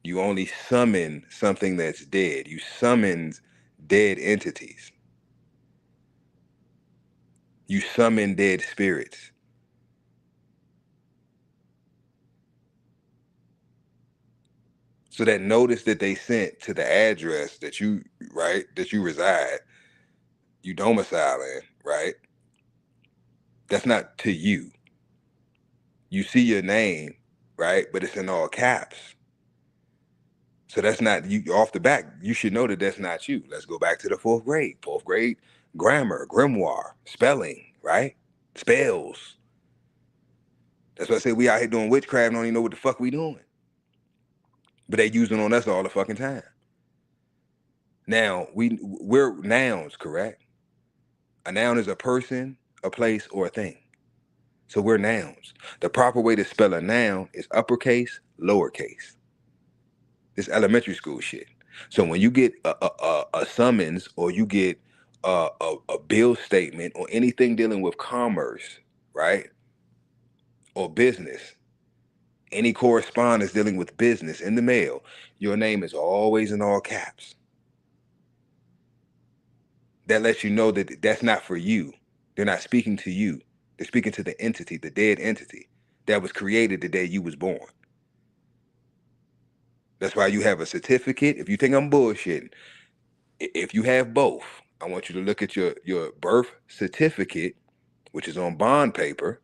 You only summon something that's dead. You summons dead entities. You summon dead spirits. So that notice that they sent to the address that you, right, that you reside, you domicile in, right? That's not to you. You see your name, right? But it's in all caps. So that's not you off the back. You should know that that's not you. Let's go back to the fourth grade. Fourth grade grammar, grimoire, spelling, right? Spells. That's why I say we out here doing witchcraft and don't even know what the fuck we doing. But they using on us all the fucking time. Now, we're nouns, correct? A noun is a person, a place, or a thing. So we're nouns. The proper way to spell a noun is uppercase, lowercase. This elementary school shit. So when you get a summons or you get a bill statement or anything dealing with commerce, right? Or business, any correspondence dealing with business in the mail, your name is always in all caps. That lets you know that that's not for you. They're not speaking to you. They're speaking to the entity, the dead entity that was created the day you was born. That's why you have a certificate. If you think I'm bullshitting, if you have both, I want you to look at your birth certificate, which is on bond paper,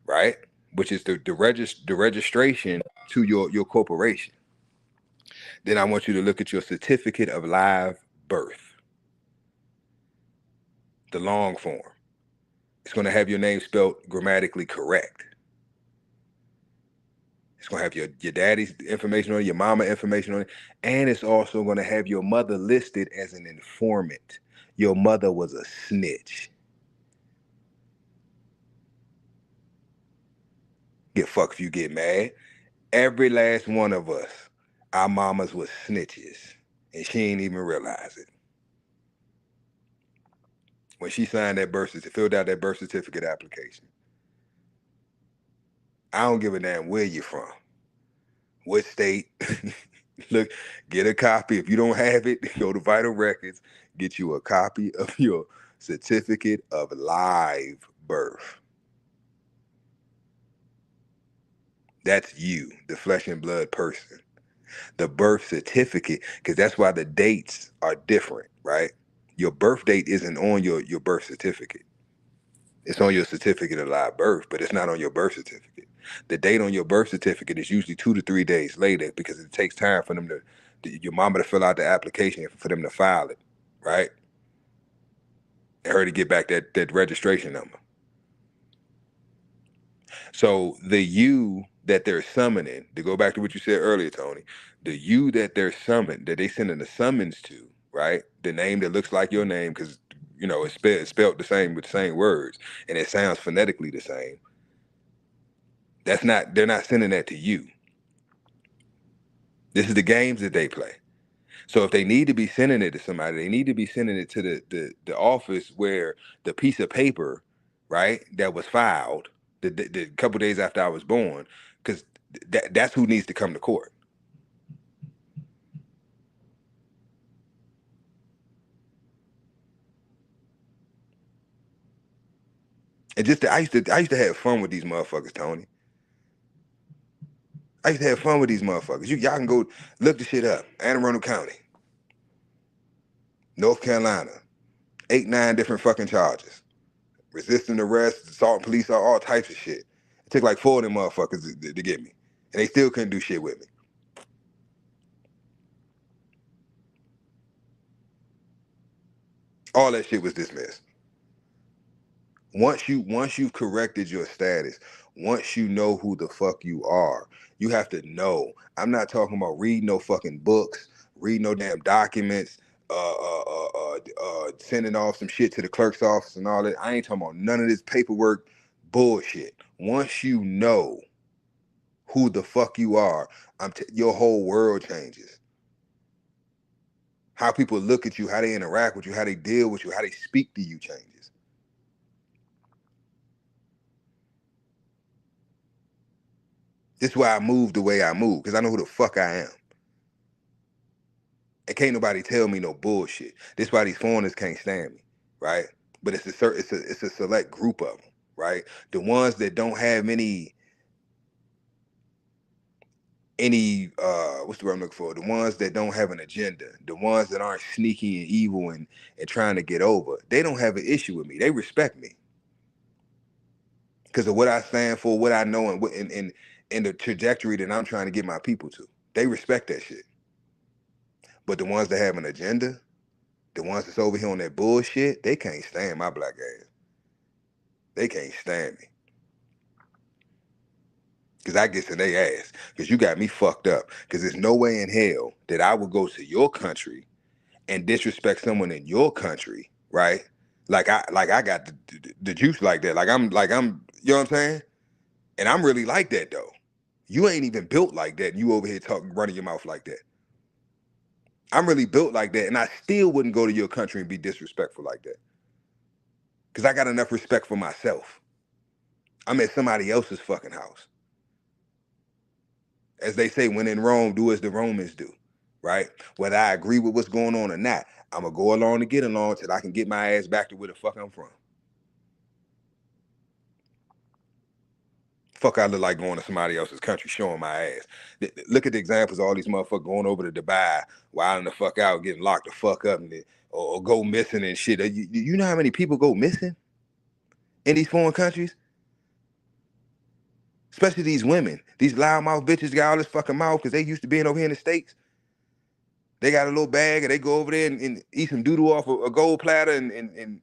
right? Which is the registration to your corporation. Then I want you to look at your certificate of live birth, the long form. It's going to have your name spelled grammatically correct. It's going to have your daddy's information on it, your mama information on it, and it's also going to have your mother listed as an informant. Your mother was a snitch. Get fucked if you get mad. Every last one of us, our mamas was snitches, and she ain't even realize it. When she signed that filled out that birth certificate application, I don't give a damn where you're from, what state. Look, get a copy. If you don't have it, go to Vital Records, get you a copy of your certificate of live birth. That's you, the flesh and blood person. The birth certificate, because that's why the dates are different, right? Your birth date isn't on your birth certificate. It's on your certificate of live birth, but it's not on your birth certificate. The date on your birth certificate is usually 2 to 3 days later because it takes time for them your mama to fill out the application for them to file it, right? And her to get back that registration number. So the you that they're summoning, to go back to what you said earlier, Tony, the you that they're summoned, that they sending a summons to, right? The name that looks like your name, because it's spelled the same with the same words, and it sounds phonetically the same. They're not sending that to you. This is the games that they play. So if they need to be sending it to somebody, they need to be sending it to the office where the piece of paper, right, that was filed the couple days after I was born, because that's who needs to come to court. And just I used to have fun with these motherfuckers, Tony. I used to have fun with these motherfuckers. Y'all can go look the shit up. Anne Arundel County, North Carolina, 8, 9 different fucking charges. Resisting arrest, assault police, all types of shit. It took like 4 of them motherfuckers to get me. And they still couldn't do shit with me. All that shit was dismissed. Once you've corrected your status, once you know who the fuck you are, you have to know. I'm not talking about reading no fucking books, reading no damn documents, sending off some shit to the clerk's office and all that. I ain't talking about none of this paperwork bullshit. Once you know who the fuck you are, your whole world changes. How people look at you, how they interact with you, how they deal with you, how they speak to you changes. This is why I move the way I move, because I know who the fuck I am. And can't nobody tell me no bullshit. This is why these foreigners can't stand me, right? But it's a select group of them, right? The ones that don't have any what's the word I'm looking for? The ones that don't have an agenda, the ones that aren't sneaky and evil and trying to get over, they don't have an issue with me. They respect me because of what I stand for, what I know, and the trajectory that I'm trying to get my people to. They respect that shit. But the ones that have an agenda, the ones that's over here on that bullshit, they can't stand my black ass. They can't stand me. Because I get in their ass. Because you got me fucked up. Because there's no way in hell that I would go to your country and disrespect someone in your country, right? Like I got the juice like that. Like I'm, you know what I'm saying? And I'm really like that though. You ain't even built like that. And you over here running your mouth like that. I'm really built like that, and I still wouldn't go to your country and be disrespectful like that. Because I got enough respect for myself. I'm at somebody else's fucking house. As they say, when in Rome, do as the Romans do, right? Whether I agree with what's going on or not, I'm going to go along to get along till I can get my ass back to where the fuck I'm from. Fuck I look like going to somebody else's country showing my ass. Look at the examples of all these motherfuckers going over to Dubai, wilding the fuck out, getting locked the fuck up, or go missing and shit. You know how many people go missing in these foreign countries? Especially these women. These loudmouth bitches got all this fucking mouth because they used to being over here in the States. They got a little bag and they go over there and eat some doodle off a gold platter and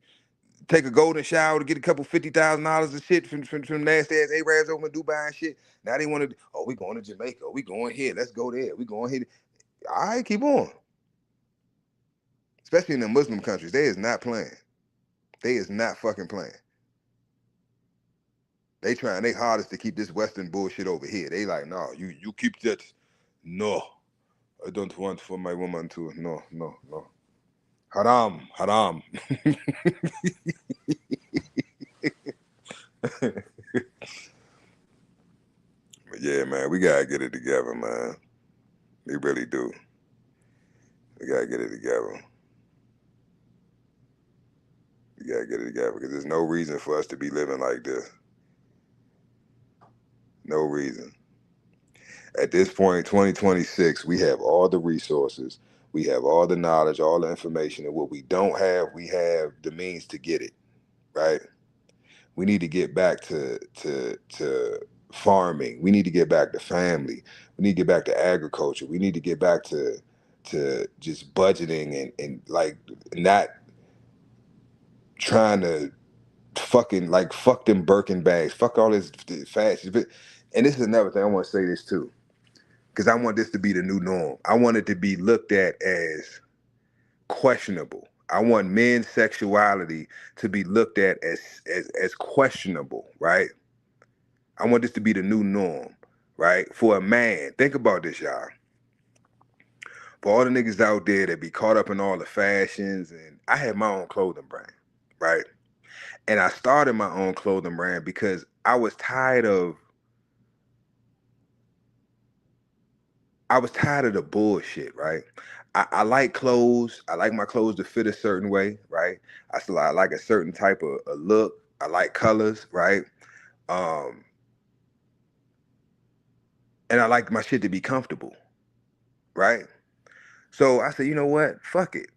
take a golden shower to get a couple $50,000 of shit from nasty ass Arabs over in Dubai and shit. Now they want to, oh, we going to Jamaica. We going here. Let's go there. We going here. All right, keep on. Especially in the Muslim countries. They is not playing. They is not fucking playing. They trying their hardest to keep this Western bullshit over here. They like, no, you keep that. No, I don't want for my woman to. No. Haram. Yeah, man, we gotta get it together, man. We really do. We gotta get it together. We gotta get it together because there's no reason for us to be living like this. No reason. At this point, 2026, we have all the resources, we have all the knowledge, all the information, and what we don't have, we have the means to get it, right? We need to get back to farming. We need to get back to family. We need to get back to agriculture. We need to get back to just budgeting and like not trying to fucking like fuck them Birkin bags. Fuck all this fast. And this is another thing I want to say this too. Because I want this to be the new norm. I want it to be looked at as questionable. I want men's sexuality to be looked at as questionable, right? I want this to be the new norm, right? For a man, think about this, y'all. For all the niggas out there that be caught up in all the fashions, and I have my own clothing brand, right? And I started my own clothing brand because I was tired of the bullshit, right? I like clothes. I like my clothes to fit a certain way, right? I like a certain type of look. I like colors, right? Um, and I like my shit to be comfortable, right? So I said, you know what? Fuck it.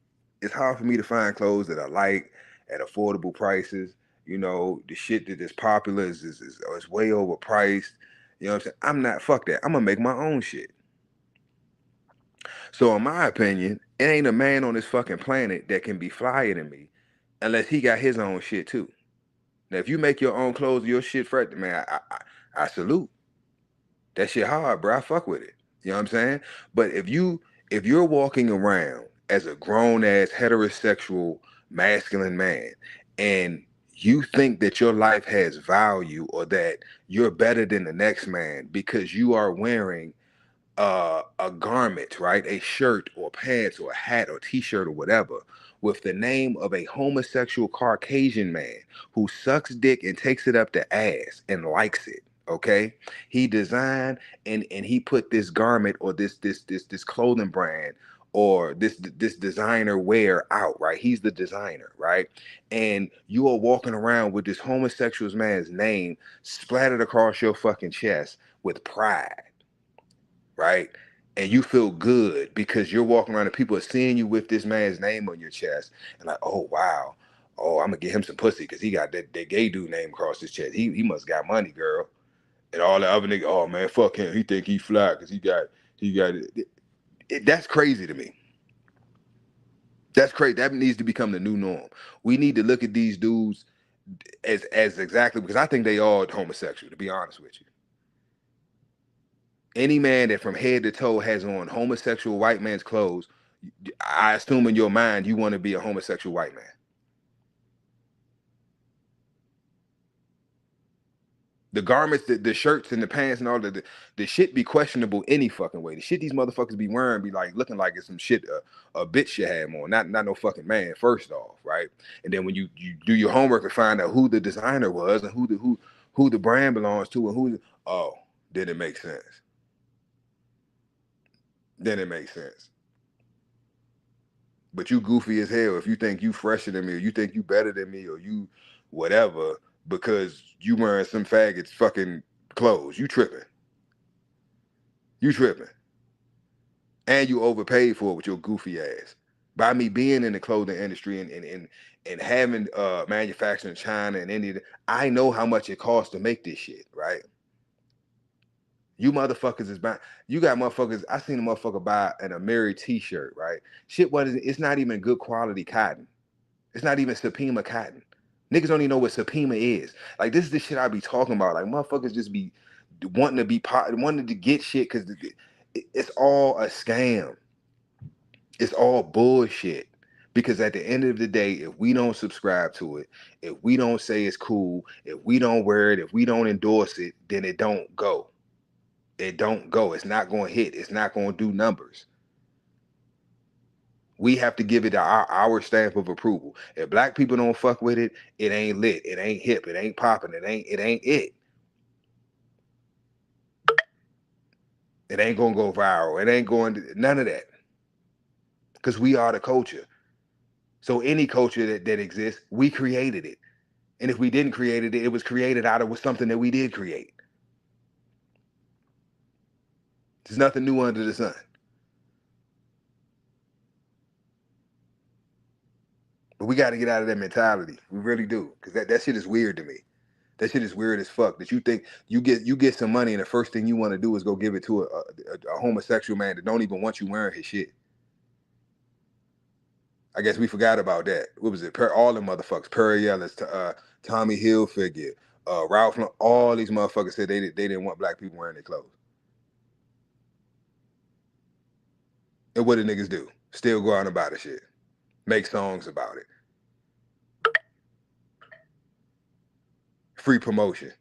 It's hard for me to find clothes that I like at affordable prices. You know, the shit that is popular is way overpriced. You know what I'm saying? I'm not, fuck that. I'm gonna make my own shit. So in my opinion, it ain't a man on this fucking planet that can be flyer than me unless he got his own shit too. Now, if you make your own clothes, your shit fresh, man, I salute. That shit hard, bro. I fuck with it. You know what I'm saying? But if you're walking around as a grown ass heterosexual masculine man and you think that your life has value or that you're better than the next man because you are wearing a garment, right? A shirt or pants or a hat or t-shirt or whatever with the name of a homosexual Caucasian man who sucks dick and takes it up the ass and likes it. Okay, he designed and he put this garment or this clothing brand or this designer wear out, right? He's the designer, right? And you are walking around with this homosexual man's name splattered across your fucking chest with pride, right? And you feel good because you're walking around and people are seeing you with this man's name on your chest and like, oh wow, oh, I'm gonna get him some pussy because he got that gay dude name across his chest. He must got money, girl. And all the other niggas, oh man, fuck him. He think he fly because he got it. That's crazy to me. That's crazy. That needs to become the new norm. We need to look at these dudes as exactly, because I think they all homosexual, to be honest with you. Any man that from head to toe has on homosexual white man's clothes, I assume in your mind you want to be a homosexual white man. The garments, the shirts and the pants and all the shit be questionable any fucking way. The shit these motherfuckers be wearing be like looking like it's some shit a bitch should have on, not no fucking man. First off, right? And then when you do your homework and find out who the designer was and who the brand belongs to and then it makes sense. Then it makes sense. But you goofy as hell if you think you fresher than me or you think you better than me or you whatever because you wearing some faggots fucking clothes. You tripping. You tripping. And you overpaid for it with your goofy ass. By me being in the clothing industry and having manufacturing in China and India, I know how much it costs to make this shit, right? You motherfuckers is buying. You got motherfuckers. I seen a motherfucker buy an Amiri t-shirt, right? Shit, it's not even good quality cotton. It's not even Supima cotton. Niggas don't even know what Supima is. Like, this is the shit I be talking about. Like, motherfuckers just be wanting to get shit because it's all a scam. It's all bullshit. Because at the end of the day, if we don't subscribe to it, if we don't say it's cool, if we don't wear it, if we don't endorse it, then it don't go. It don't go. It's not going to hit. It's not going to do numbers. We have to give it our stamp of approval. If black people don't fuck with it, it ain't lit. It ain't hip. It ain't popping. It ain't it. It ain't gonna go viral. It ain't going to, none of that. Because we are the culture. So any culture that exists, we created it. And if we didn't create it, it was created out of something that we did create. There's nothing new under the sun. But we got to get out of that mentality. We really do. Because that shit is weird to me. That shit is weird as fuck. That you think you get some money and the first thing you want to do is go give it to a homosexual man that don't even want you wearing his shit. I guess we forgot about that. What was it? All the motherfuckers, Perry Ellis, Tommy Hilfiger, Ralph, all these motherfuckers said they didn't want black people wearing their clothes. And what did niggas do? Still go out about the shit. Make songs about it. Free promotion.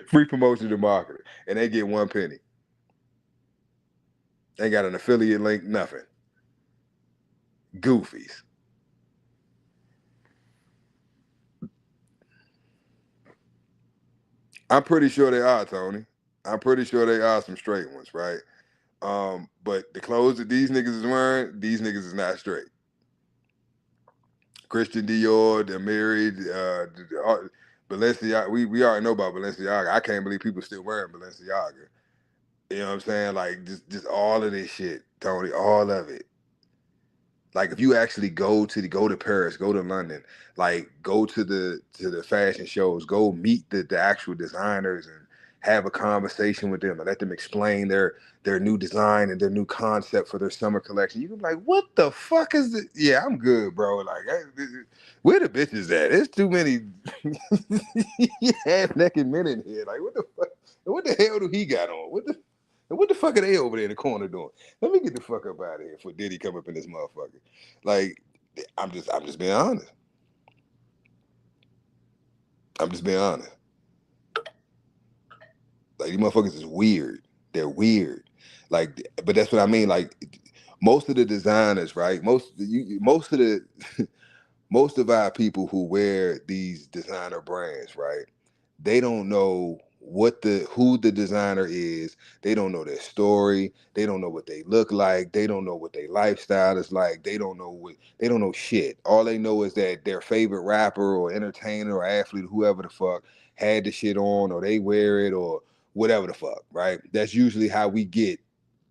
Free promotion to market. And they get 1 penny. They got an affiliate link, nothing. Goofies. I'm pretty sure they are, Tony. I'm pretty sure they are some straight ones, right? But the clothes that these niggas is wearing, these niggas is not straight. Christian Dior, they're married. Balenciaga, we already know about Balenciaga. I can't believe people still wearing Balenciaga. You know what I'm saying? Like just all of this shit, Tony, all of it. Like if you actually go to Paris, go to London, like go to the fashion shows, go meet the actual designers and have a conversation with them and let them explain their new design and their new concept for their summer collection. You can be like, what the fuck is this? Yeah, I'm good, bro. Like, where the bitches at? There's too many half naked men in here. Like, what the fuck? What the hell do he got on? What the fuck are they over there in the corner doing? Let me get the fuck up out of here before Diddy come up in this motherfucker. Like, I'm just being honest. I'm just being honest. Like, these motherfuckers is weird. They're weird. Like, but that's what I mean. Like, most of the designers, right? Most of our people who wear these designer brands, right? They don't know who the designer is. They don't know their story. They don't know what they look like. They don't know what their lifestyle is like. They don't know shit. All they know is that their favorite rapper or entertainer or athlete, whoever the fuck, had the shit on, or they wear it, or whatever the fuck, right? That's usually how we get,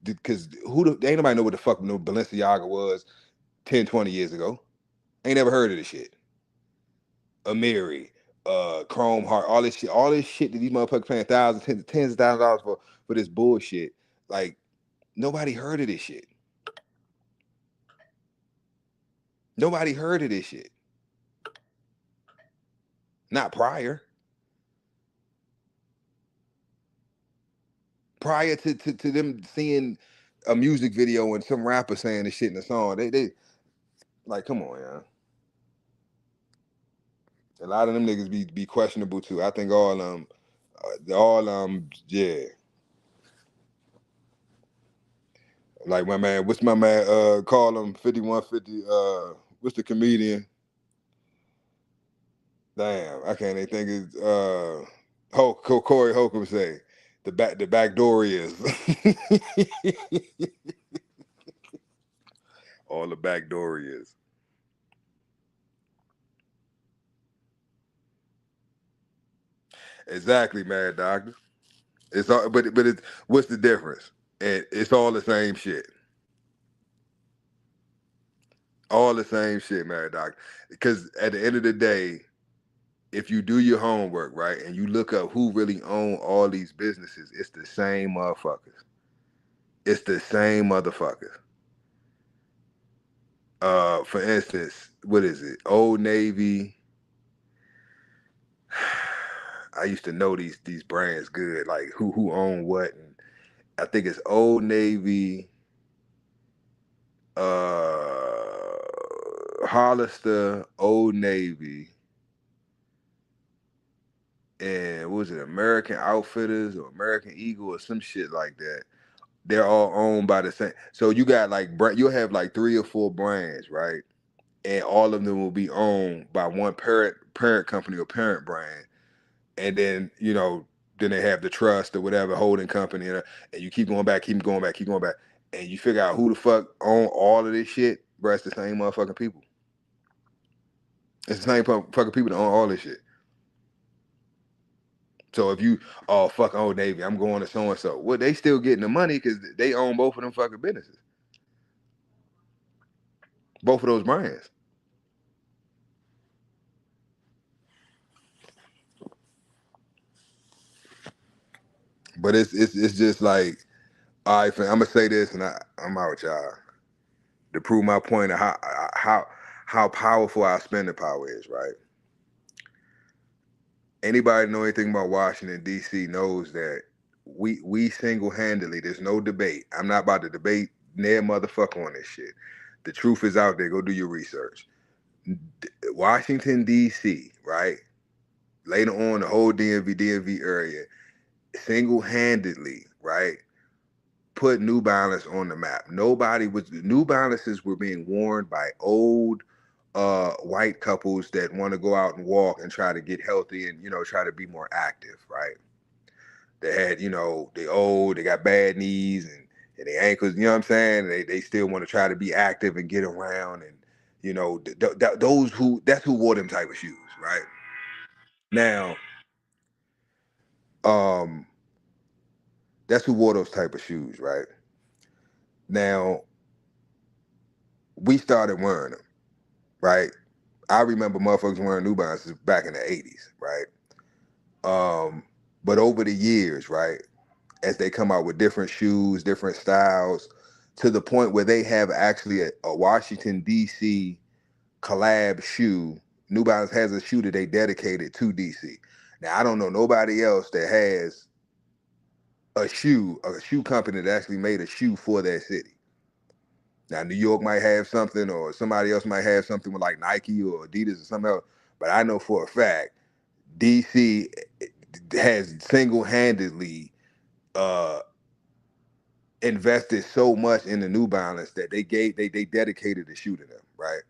because ain't nobody know what the fuck no Balenciaga was 10, 20 years ago. Ain't never heard of this shit. Amiri, Chrome Heart, all this shit that these motherfuckers paying thousands, tens of thousands of dollars for this bullshit. Like, nobody heard of this shit. Nobody heard of this shit. Not prior. Prior to them seeing a music video and some rapper saying this shit in a song, they like, come on, yeah. A lot of them niggas be questionable too. I think yeah. Like my man, what's my man? Call him 5150. What's the comedian? Damn, I can't even think of Corey Holcomb say the back door is all the back door is. Exactly, Mad Doctor. It's all, but it's what's the difference? And it's all the same shit. All the same shit, Mad Doctor. Because at the end of the day, if you do your homework, right, and you look up who really own all these businesses, it's the same motherfuckers. It's the same motherfuckers. For instance, what is it? Old Navy. I used to know these brands good, like who own what, and I think it's Old Navy, Hollister, Old Navy, and what was it, American Outfitters or American Eagle or some shit like that. They're all owned by the same. So you got like you'll have like 3 or 4 brands, right? And all of them will be owned by one parent company or parent brand. And then, then they have the trust or whatever holding company, and you keep going back, keep going back, and you figure out who the fuck own all of this shit, bro. It's the same motherfucking people. It's the same fucking people that own all this shit. So if you, fuck Old Navy, I'm going to so and so. Well, they still getting the money because they own both of them fucking businesses, both of those brands. But it's just like, all right, fam, I'm gonna say this, and I'm out, y'all, to prove my point of how powerful our spending power is, right? Anybody know anything about Washington D.C. knows that we single-handedly, there's no debate. I'm not about to debate near motherfucker on this shit. The truth is out there. Go do your research. Washington D.C., right? Later on, the whole DMV area, single-handedly, right, put New Balance on the map. New Balances were being worn by old white couples that want to go out and walk and try to get healthy and try to be more active, right? They had, they old, they got bad knees and their ankles, you know what I'm saying? They still want to try to be active and get around, and You know, that's who wore them type of shoes, right? Now, that's who wore those type of shoes, right? Now, we started wearing them, right? I remember motherfuckers wearing New Balances back in the 80s, right? But over the years, right, as they come out with different shoes, different styles, to the point where they have actually a Washington, D.C. collab shoe. New Balance has a shoe that they dedicated to DC. Now, I don't know nobody else that has a shoe company that actually made a shoe for that city. Now, New York might have something, or somebody else might have something with like Nike or Adidas or something else. But I know for a fact, DC has single-handedly invested so much in the New Balance that they dedicated a shoe to them, right?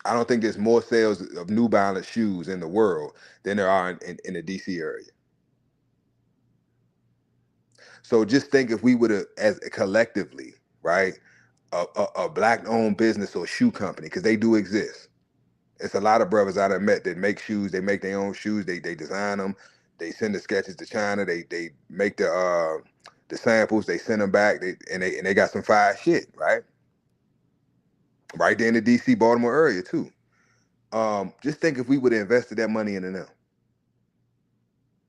I don't think there's more sales of New Balance shoes in the world than there are in the DC area. So just think if we would have, as collectively, right, a black-owned business or shoe company, because they do exist. It's a lot of brothers I done met that make shoes. They make their own shoes. They design them. They send the sketches to China. They make the samples. They send them back. They got some fire shit, right? Right there in the DC, Baltimore area too. Just think if we would have invested that money into them.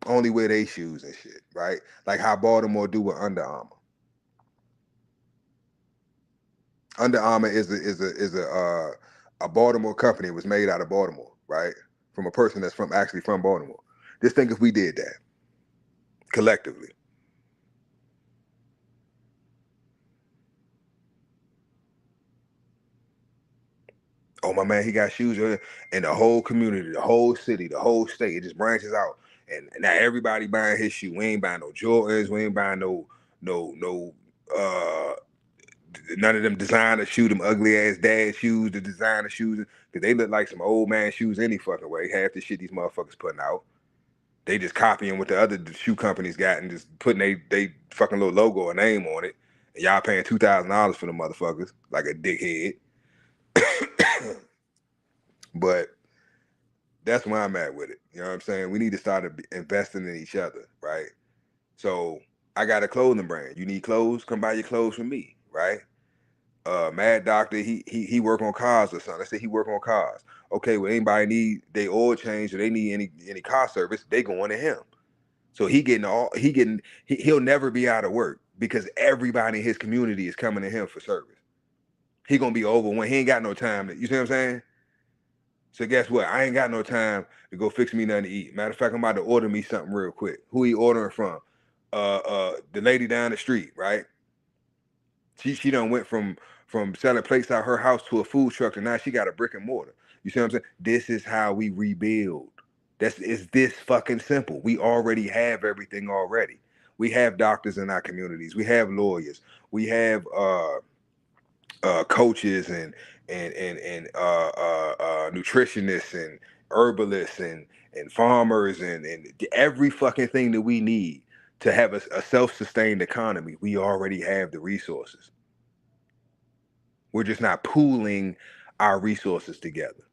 Only wear they shoes and shit, right? Like how Baltimore do with Under Armour. Under Armour is a Baltimore company. It was made out of Baltimore, right? From a person that's actually from Baltimore. Just think if we did that collectively. Oh, my man, he got shoes in the whole community, the whole city, the whole state. It just branches out, and now everybody buying his shoe. We ain't buying no Jordans. We ain't buying no none of them designer shoes, them ugly ass dad shoes, the designer shoes, because they look like some old man shoes any fucking way. Half the shit these motherfuckers putting out, they just copying what the other shoe companies got and just putting they fucking little logo or name on it. And y'all paying $2,000 for the motherfuckers like a dickhead. But that's where I'm at with it. You know what I'm saying? We need to start investing in each other, right? So I got a clothing brand. You need clothes? Come buy your clothes from me, right? Mad Doctor, he work on cars or something. Let's say he work on cars. Okay, well, anybody need they oil change or they need any car service, they going to him. So he'll never be out of work because everybody in his community is coming to him for service. He gonna be over when he ain't got no time. You see what I'm saying? So guess what? I ain't got no time to go fix me nothing to eat. Matter of fact, I'm about to order me something real quick. Who he ordering from? The lady down the street, right? She done went from selling plates out her house to a food truck, and now she got a brick and mortar. You see what I'm saying? This is how we rebuild. It's this fucking simple. We already have everything already. We have doctors in our communities. We have lawyers. We have coaches and nutritionists and herbalists and farmers and every fucking thing that we need to have a self-sustained economy. We already have the resources. We're just not pooling our resources together.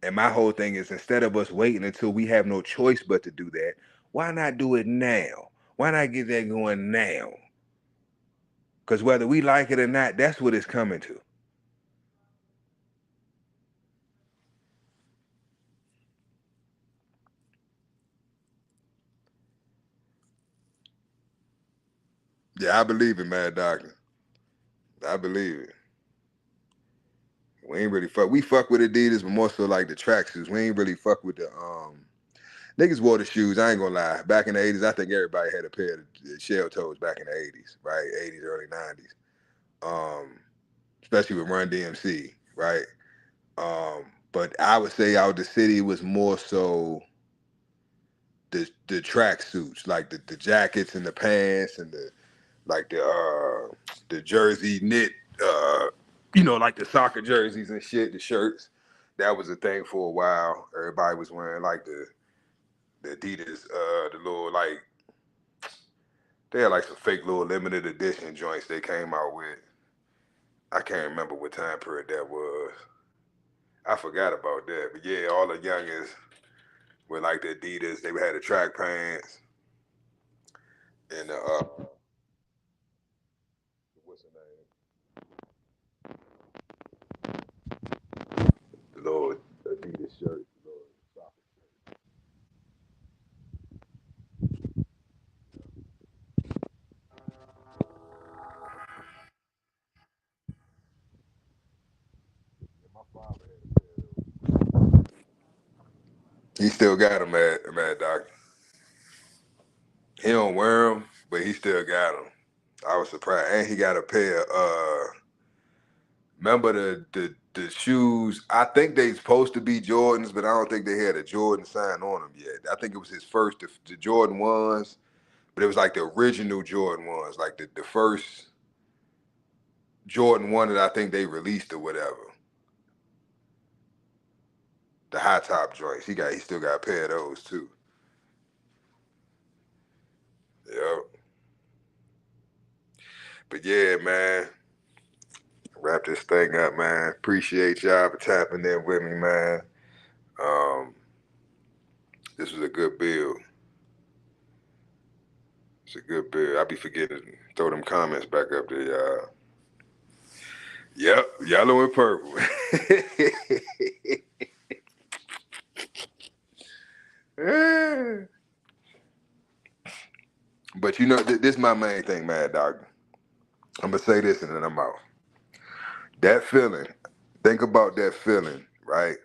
And my whole thing is, instead of us waiting until we have no choice but to do that, why not do it now? Why not get that going now? Because whether we like it or not, that's what it's coming to. Yeah, I believe it, Mad Doctor. I believe it. We ain't really fuck. We fuck with Adidas, but more so like the tracksuits. We ain't really fuck with the niggas wore the shoes. I ain't gonna lie. Back in the 80s, I think everybody had a pair of shell toes back in the 80s, right? 80s, early 90s. Especially with Run DMC, right? But I would say out the city was more so the track suits, like the jackets and the pants and the jersey knit, like the soccer jerseys and shit, the shirts. That was a thing for a while. Everybody was wearing like the Adidas, the little like they had like some fake little limited edition joints they came out with. I can't remember what time period that was. I forgot about that. But yeah, all the youngins with like the Adidas, they had the track pants and the what's the name? The little Adidas shirt, the little soccer shirt. Yeah, my father had a pair of those. He still got them, Mad Doctor. He don't wear them, but he still got them. I was surprised, and he got a pair. Remember the shoes? I think they supposed to be Jordans, but I don't think they had a Jordan sign on them yet. I think it was his first, the Jordan ones, but it was like the original Jordan ones, like the first Jordan one that I think they released or whatever. The high top joints. He still got a pair of those too. Yep. But yeah, man. Wrap this thing up, man. Appreciate y'all for tapping in with me, man. This was a good build. It's a good build. I be forgetting to throw them comments back up there, y'all. Yep, yellow and purple. But you know, this is my main thing, Mad Doctor. I'm gonna say this and then I'm out. That feeling, think about that feeling, right?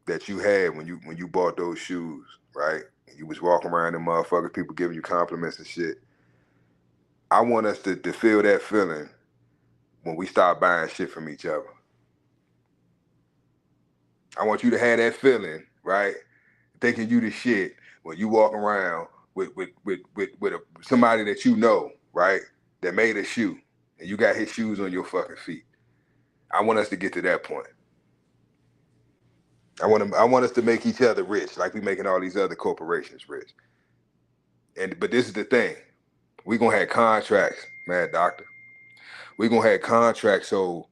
That you had when you bought those shoes, right? You was walking around them motherfuckers, people giving you compliments and shit. I want us to feel that feeling when we start buying shit from each other. I want you to have that feeling, right? Thinking you the shit when you walk around with somebody that you know, right? That made a shoe and you got his shoes on your fucking feet. I want us to get to that point. I want us to make each other rich, like we making all these other corporations rich. But this is the thing. We gonna have contracts, Mad Doctor. We gonna have contracts, so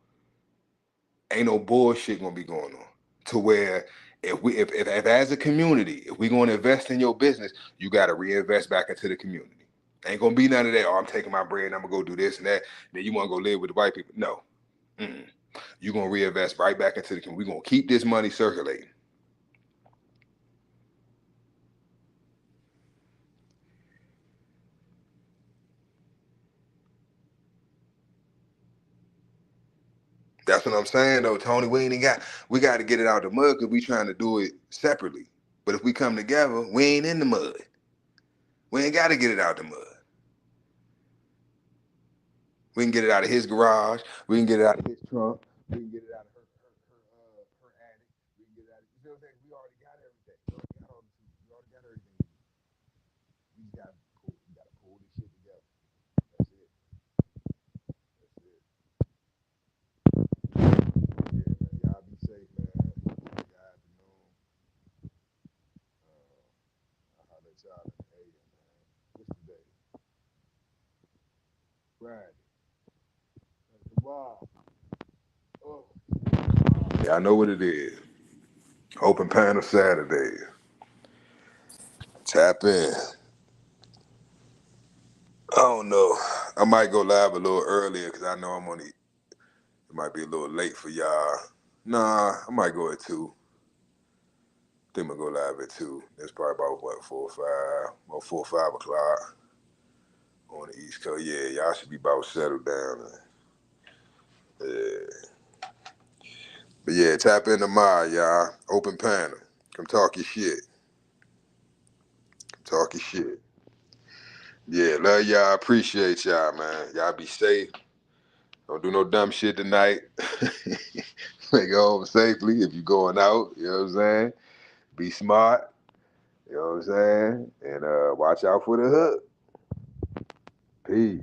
ain't no bullshit gonna be going on. To where if as a community, if we gonna invest in your business, you gotta reinvest back into the community. Ain't gonna be none of that. Oh, I'm taking my bread and I'm gonna go do this and that. Then you wanna go live with the white people? No. You gonna reinvest right back into the community. We gonna keep this money circulating. That's what I'm saying though, Tony. We got to get it out the mud because we trying to do it separately. But if we come together, we ain't in the mud. We ain't got to get it out the mud. We can get it out of his garage. We can get it out of his trunk. We can get it out of her attic. We can get it out of, you know what I'm saying? We already got everything. We already got everything. We got to pull this shit together. That's it. That's it. Yeah, man. Y'all be safe, man. Y'all have to know. I'll holler at y'all in the AM, man. What's today? Friday. Tomorrow. Oh. Yeah, I know what it is. Open panel Saturdays. Tap in. I don't know. I might go live a little earlier because I know it might be a little late for y'all. Nah, I might go at 2. I think I'm going to go live at 2. It's probably about, 4 or 5 o'clock on the East Coast. Yeah, y'all should be about settled down. Yeah. But yeah, tap in tomorrow, y'all. Open panel. Come talk your shit. Talk your shit. Yeah, love y'all. Appreciate y'all, man. Y'all be safe. Don't do no dumb shit tonight. Make it home safely if you're going out. You know what I'm saying? Be smart. You know what I'm saying? And watch out for the hook. Peace.